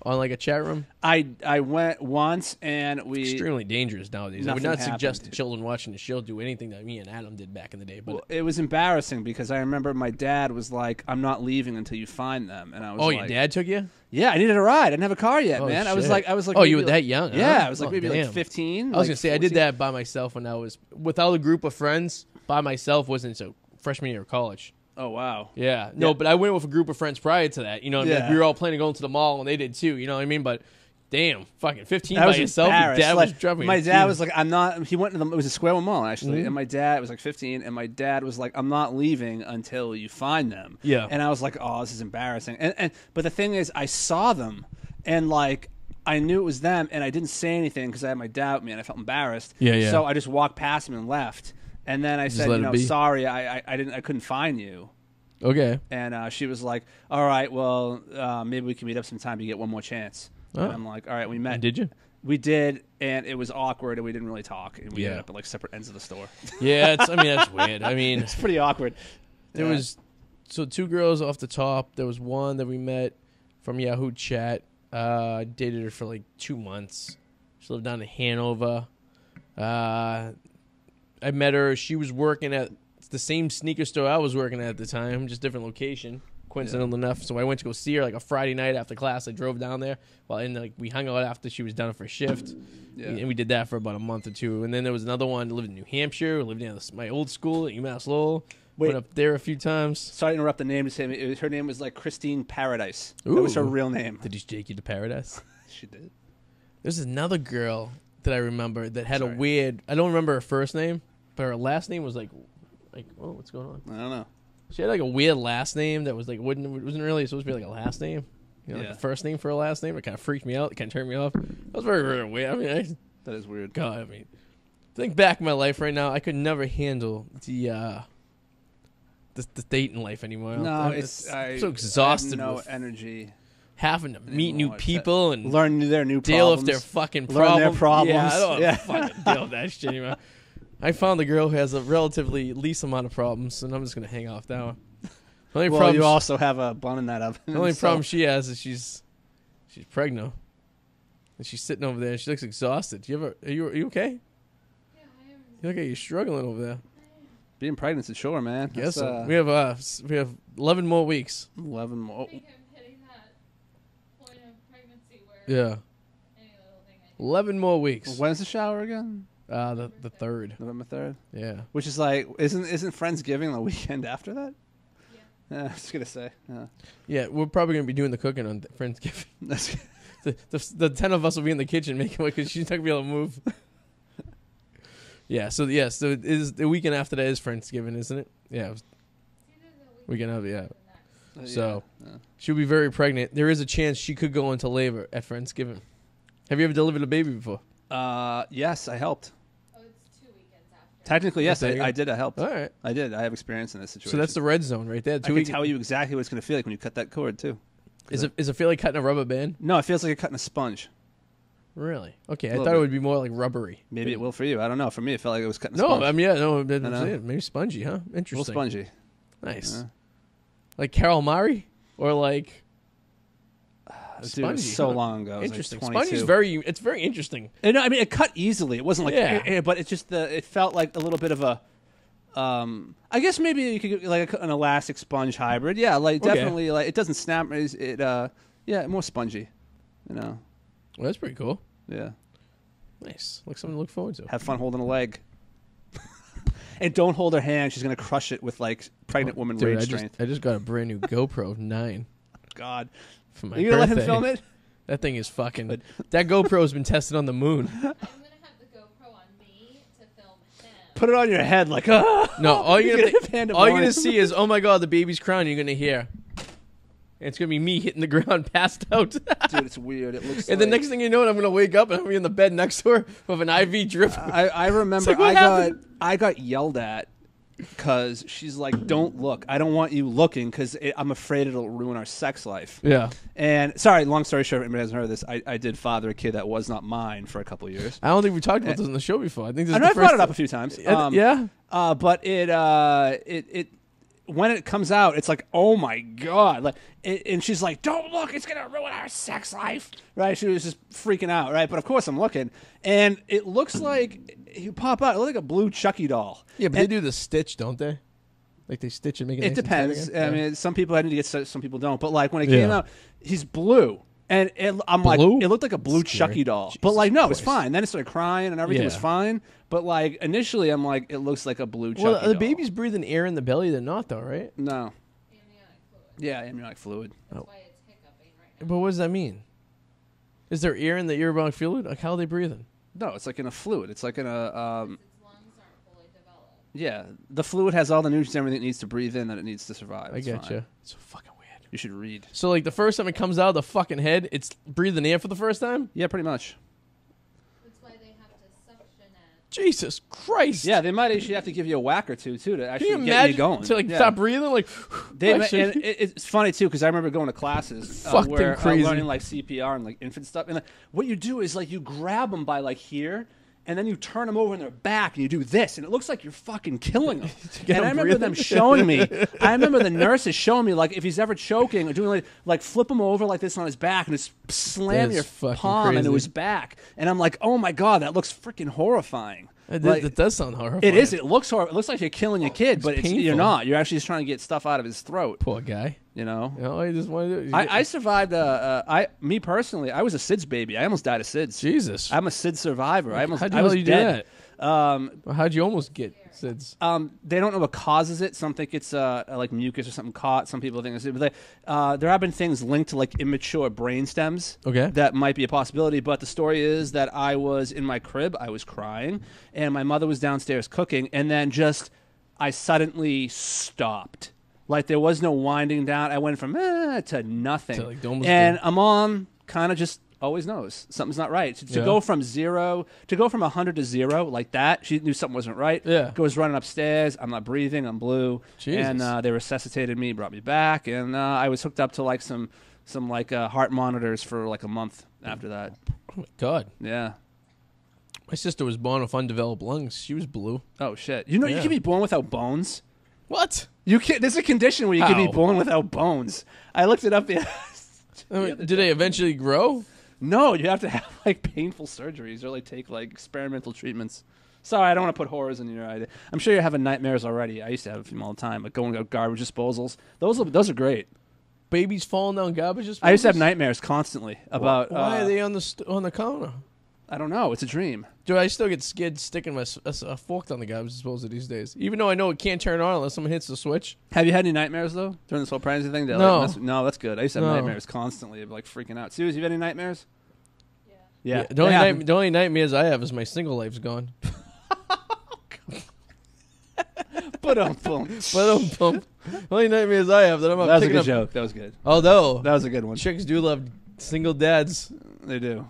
like a chat room? I went once, and we extremely dangerous nowadays. I would not suggest to children watching the show do anything that me and Adam did back in the day. But it was embarrassing because I remember my dad was like, "I'm not leaving until you find them," and I was like, your dad took you? Yeah, I needed a ride. I didn't have a car yet, man. Shit. I was like, oh, you were that young? Yeah, huh? I was like maybe like 15. I was gonna say 14. I did that by myself when I was without a group of friends. By myself wasn't so freshman year of college. Oh wow. Yeah. No, but I went with a group of friends prior to that. We were all planning on going to the mall, and they did too. You know what I mean? But damn, fucking 15 by yourself. Your dad was driving. My dad was like, "I'm not." He went to it was a Square One Mall actually, and my dad was like 15, and my dad was like, "I'm not leaving until you find them." Yeah. And I was like, "Oh, this is embarrassing." But the thing is, I saw them, and like I knew it was them, and I didn't say anything because I had my doubt me, and I felt embarrassed. Yeah. So I just walked past him and left, and then I said, "Sorry, I couldn't find you." Okay. And she was like, "All right, well, maybe we can meet up sometime to get one more chance." Oh. And I'm like, all right, we met. And did you? We did, and it was awkward, and we didn't really talk, and we ended up at like separate ends of the store. Yeah, that's weird. I mean, it's pretty awkward. There was 2 girls off the top. There was one that we met from Yahoo Chat. Dated her for like 2 months. She lived down in Hanover. I met her. She was working at the same sneaker store I was working at the time, just different location. Coincidental enough, so I went to go see her like a Friday night after class. I drove down there, we hung out after she was done for shift, and we did that for about a month or 2. And then there was another one that lived in New Hampshire, lived near my old school at UMass Lowell. Went up there a few times. Sorry to interrupt the name. Her name was like Christine Paradise. Ooh. That was her real name. Did she take you to Paradise? She did. There's another girl that I remember that had a weird. I don't remember her first name, but her last name was like, oh, what's going on? I don't know. She had like a weird last name that was like wasn't really supposed to be like a last name. Like a first name for a last name. It kind of freaked me out. It kind of turned me off. That was very, very weird. I mean, that is weird. God, I mean, think back in my life right now, I could never handle the dating life anymore. No, I'm so exhausted. I have no energy. Having to meet new people and learn their new deal problems. with their fucking problems. Learn their problems. Yeah, I don't want to fucking deal with that shit anymore. I found the girl who has a relatively least amount of problems, and I'm just going to hang off that one. Well, you also have a bun in that oven. The only problem she has is she's pregnant, and she's sitting over there. And she looks exhausted. Are you okay? Yeah, I am. You look like you're struggling over there. Being pregnant is sure, man. Yes, we have 11 more weeks. 11 more. I think I'm hitting that point of pregnancy where Yeah. any little thing I do. 11 more weeks. When's the shower again? The 3rd. November 3rd. Yeah. Which is like, isn't Friendsgiving the weekend after that? Yeah, I was gonna say. Yeah, we're probably gonna be doing the cooking on Friendsgiving. the 10 of us will be in the kitchen making it because she's not gonna be able to move. So it is the weekend after that is Friendsgiving, isn't it? Yeah. It's either the We can have it, Yeah. So she'll be very pregnant. There is a chance she could go into labor at Friendsgiving. Have you ever delivered a baby before? Yes, I helped. Oh, it's 2 weekends after. Technically, yes, There you go. I did. I helped. All right. I did. I have experience in this situation. So that's the red zone right there. I 2 can weeks. tell you exactly what it's going to feel like when you cut that cord, too. Is it feel like cutting a rubber band? No, it feels like you're cutting a sponge. Really? Okay, I Little thought it bit. would be more like rubbery. Maybe it will for you. I don't know. For me, it felt like it was cutting a No, sponge. I mean, yeah, no, know. maybe spongy, huh? A little Interesting. spongy. Nice. Yeah. Like Carol Murray or like Dude, spongy? it was so huh? long ago. I was Interesting. Like Spongy's 22. it's very interesting. And no, I mean, it cut easily. It wasn't like, Yeah. but it just it felt like a little bit of a. I guess maybe you could get like an elastic sponge hybrid. Yeah, like Okay. definitely like it doesn't snap. Yeah, more spongy. You know. Well, that's pretty cool. Yeah. Nice. Like something to look forward to. Have fun holding a leg. And don't hold her hand. She's gonna crush it with like pregnant woman Dude, rage strength. I just got a brand new GoPro 9 God. for my Are you gonna birthday. let him film it? That thing is fucking. That GoPro's been tested on the moon. I'm gonna have the GoPro on me to film him. Put it on your head like, ah. No, all you're gonna hand him all you're on. gonna see is, oh my god, the baby's crying. You're gonna hear. And it's gonna be me hitting the ground, passed out. Dude, it's weird. It looks. And like, the next thing you know, I'm gonna wake up and I'm gonna be in the bed next to her with an IV drip. I remember like, what happened? I got yelled at because she's like, "Don't look. I don't want you looking because I'm afraid it'll ruin our sex life." Yeah. And sorry, long story short, if anybody hasn't heard of this, I did father a kid that was not mine for a couple of years. I don't think we talked about this on the show before. I think this I is know the I've brought first it up time. a few times. Yeah. But it when it comes out, it's like, oh my god! Like, and she's like, "Don't look! It's gonna ruin our sex life!" Right? She was just freaking out, right? But of course, I'm looking, and it looks like you pop out. It looks like a blue Chucky doll. Yeah, but And they do the stitch, don't they? Like they stitch and make it. it nice and tight depends. again? I Yeah. mean, some people had to get, some people don't. But like when it came out, he's blue. And I'm like, Blue? it looked like a blue Scary. Chucky doll. Jesus But like, no, it's Christ. fine. Then it started crying and everything was Yeah. fine. But like, initially, I'm like, it looks like a blue Chucky Well, doll. the baby's breathing air in the belly. They're not, though, right? No. Amniotic fluid. Yeah, amniotic fluid. That's why it's hiccuping right now. But what does that mean? Is there air in the ear fluid? Like, how are they breathing? No, it's like in a fluid. It's like in a Its lungs aren't fully developed. yeah. The fluid has all the nutrients, everything it needs to breathe in that it needs to survive. I It's get fine. you. It's so fucking weird. You should read. So, like, the first time it comes out of the fucking head, it's breathing air for the first time? Yeah, pretty much. That's why they have to suction it. Jesus Christ. Yeah, they might actually have to give you a whack or two too to actually Can you get imagine you going. to, like, Yeah. stop breathing? Like, They, like, and it's funny too because I remember going to classes Fucking where crazy. learning like CPR and like infant stuff, and like, what you do is like you grab them by like here, and then you turn them over in their back and you do this, and it looks like you're fucking killing them. get And I them remember breathing. them showing me. I remember the nurses showing me like if he's ever choking or doing like flip him over like this on his back and just slam That's your fucking palm into crazy. his back, and I'm like, oh my god, that looks freaking horrifying. that does sound horrifying. It is. It looks horrible. It looks like you're killing a kid, but you're painful. not. You're actually just trying to get stuff out of his throat. Poor guy. You know. You know, I just want to do I survived. Me personally, I was a SIDS baby. I almost died of SIDS. Jesus. I'm a SIDS survivor. I How'd was you do dead. Well, how'd you almost get SIDS? They don't know what causes it. Some think it's like mucus or something caught. Some people think it's. But there have been things linked to like immature brain stems. Okay. That might be a possibility. But the story is that I was in my crib. I was crying, and my mother was downstairs cooking, and then I suddenly stopped. Like there was no winding down. I went from to nothing. To, like, almost and dead. a mom kind of just always knows something's not right. To Yeah. go from 100 to 0 like that, she knew something wasn't right. Yeah. Goes running upstairs. I'm not breathing. I'm blue. Jesus. And they resuscitated me, brought me back, and I was hooked up to like some like heart monitors for like a month after that. Oh, my God. Yeah. My sister was born with undeveloped lungs. She was blue. Oh shit. You know you Yeah. can be born without bones. What? You can. There's a condition where you can be How? born without bones. I looked it up. The I mean, do they eventually grow? No, you have to have like painful surgeries or like take like experimental treatments. Sorry, I don't want to put horrors in your idea. I'm sure you're having nightmares already. I used to have them all the time, like going to garbage disposals. Those are great. Babies falling down garbage disposals? I used to have nightmares constantly about. Why are they on the counter? I don't know. It's a dream. Dude, I still get scared sticking a fork down the garbage disposal these days. Even though I know it can't turn on unless someone hits the switch. Have you had any nightmares though during this whole pregnancy thing? No. No, that's good. I used to have No. nightmares constantly, of like freaking out. Suze, you had any nightmares? Yeah. Yeah. The only nightmares I have is my single life's gone. But But Only nightmares I have that I'm not That was a picking good up. joke. That was good. Although That was a good one. chicks do love single dads. They do.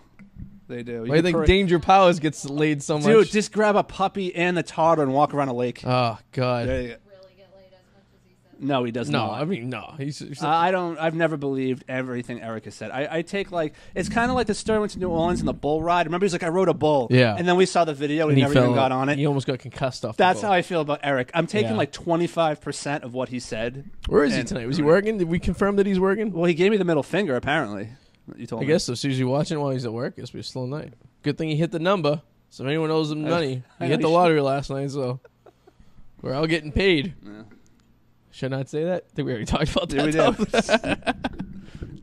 They do. Why do you think Danger Powers gets laid so much? Dude, just grab a puppy and the toddler and walk around a lake. Oh God. There you go. Really get laid as much as he said. No, he does No, not. I mean no. He's I don't. I've never believed everything Eric has said. I take like it's kind of like the story went to New Orleans and the bull ride. Remember, he's like, I rode a bull. Yeah. And then we saw the video and he he never even fell- got on it. He almost got concussed off. That's the how I feel about Eric. I'm taking Yeah. like 25% of what he said. Where is he and- tonight? Was he working? Did we confirm that he's working? Well, he gave me the middle finger. Apparently, you told I me. guess so. So is he watching while he's at work? Guess we're still night. Good thing he hit the number. So if anyone owes him money, I he know hit the he lottery last night. So we're all getting paid. Yeah. Should I not say that? I think we already talked about that. Yeah, we though.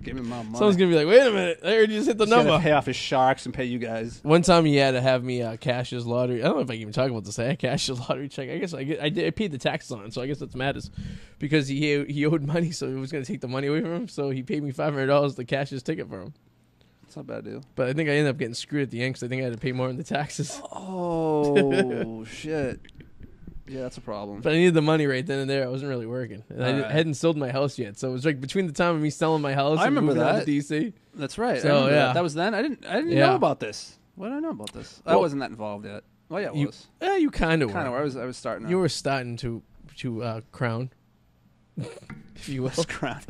Give me my money. Someone's gonna be like, "Wait a minute! I heard you just hit the He's gonna number." pay off his sharks and pay you guys. One time he had to have me cash his lottery. I don't know if I can even talk about this. I had cashed his lottery check. I guess I paid the taxes on it, so I guess that's matters. Because he owed money, so he was going to take the money away from him. So he paid me $500 to cash his ticket for him. It's not a bad deal. But I think I ended up getting screwed at the end because I think I had to pay more in the taxes. Oh shit! Yeah, that's a problem. But I needed the money right then and there. I wasn't really working. And I Alright. hadn't sold my house yet, so it was like between the time of me selling my house I and remember moving out that. to DC. That's right. So, I remember yeah. that was then. I didn't Yeah. know about this. What did I know about this? I Well- wasn't that involved yet. Well, yeah, it You- was. Yeah, you kind of were. Kind of. I was starting. Out. You were starting to crown, if you will. crap.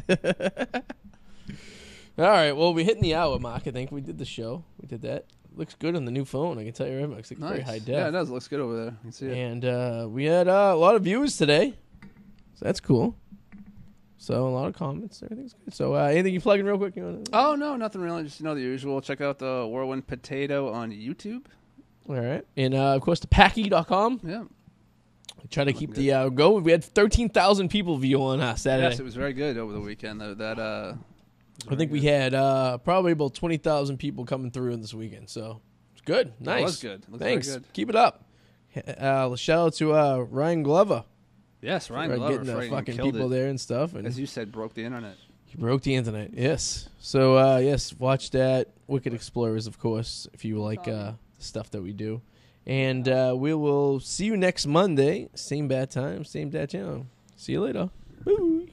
All right. Well, we're hitting the hour mark. I think we did the show. We did that. Looks good on the new phone. I can tell you right now. It's like very high def. Yeah, it does. It looks good over there. You can see it. And we had a lot of views today, so that's cool. So a lot of comments. Everything's good. So anything you plug in real quick? You wanna... Oh no, nothing really. Just the usual. Check out the Whirlwind Potato on YouTube. All right. And of course the Packie.com. Yeah. Try to keep the go. We had 13,000 people view on Saturday. Yes, it was very good over the weekend. I think we had probably about 20,000 people coming through in this weekend. So it's good. Nice. It was good. It looked Thanks. very good. Keep it up. Shout out to Ryan Glover. Yes, Ryan for Glover getting the freaking fucking killed people it. there and stuff. And As you said, broke the internet. he broke the internet. Yes. So yes, watch that. Wicked Explorers, of course, if you like the stuff that we do. And we will see you next Monday. Same bad time, same bad channel. See you later. Boo.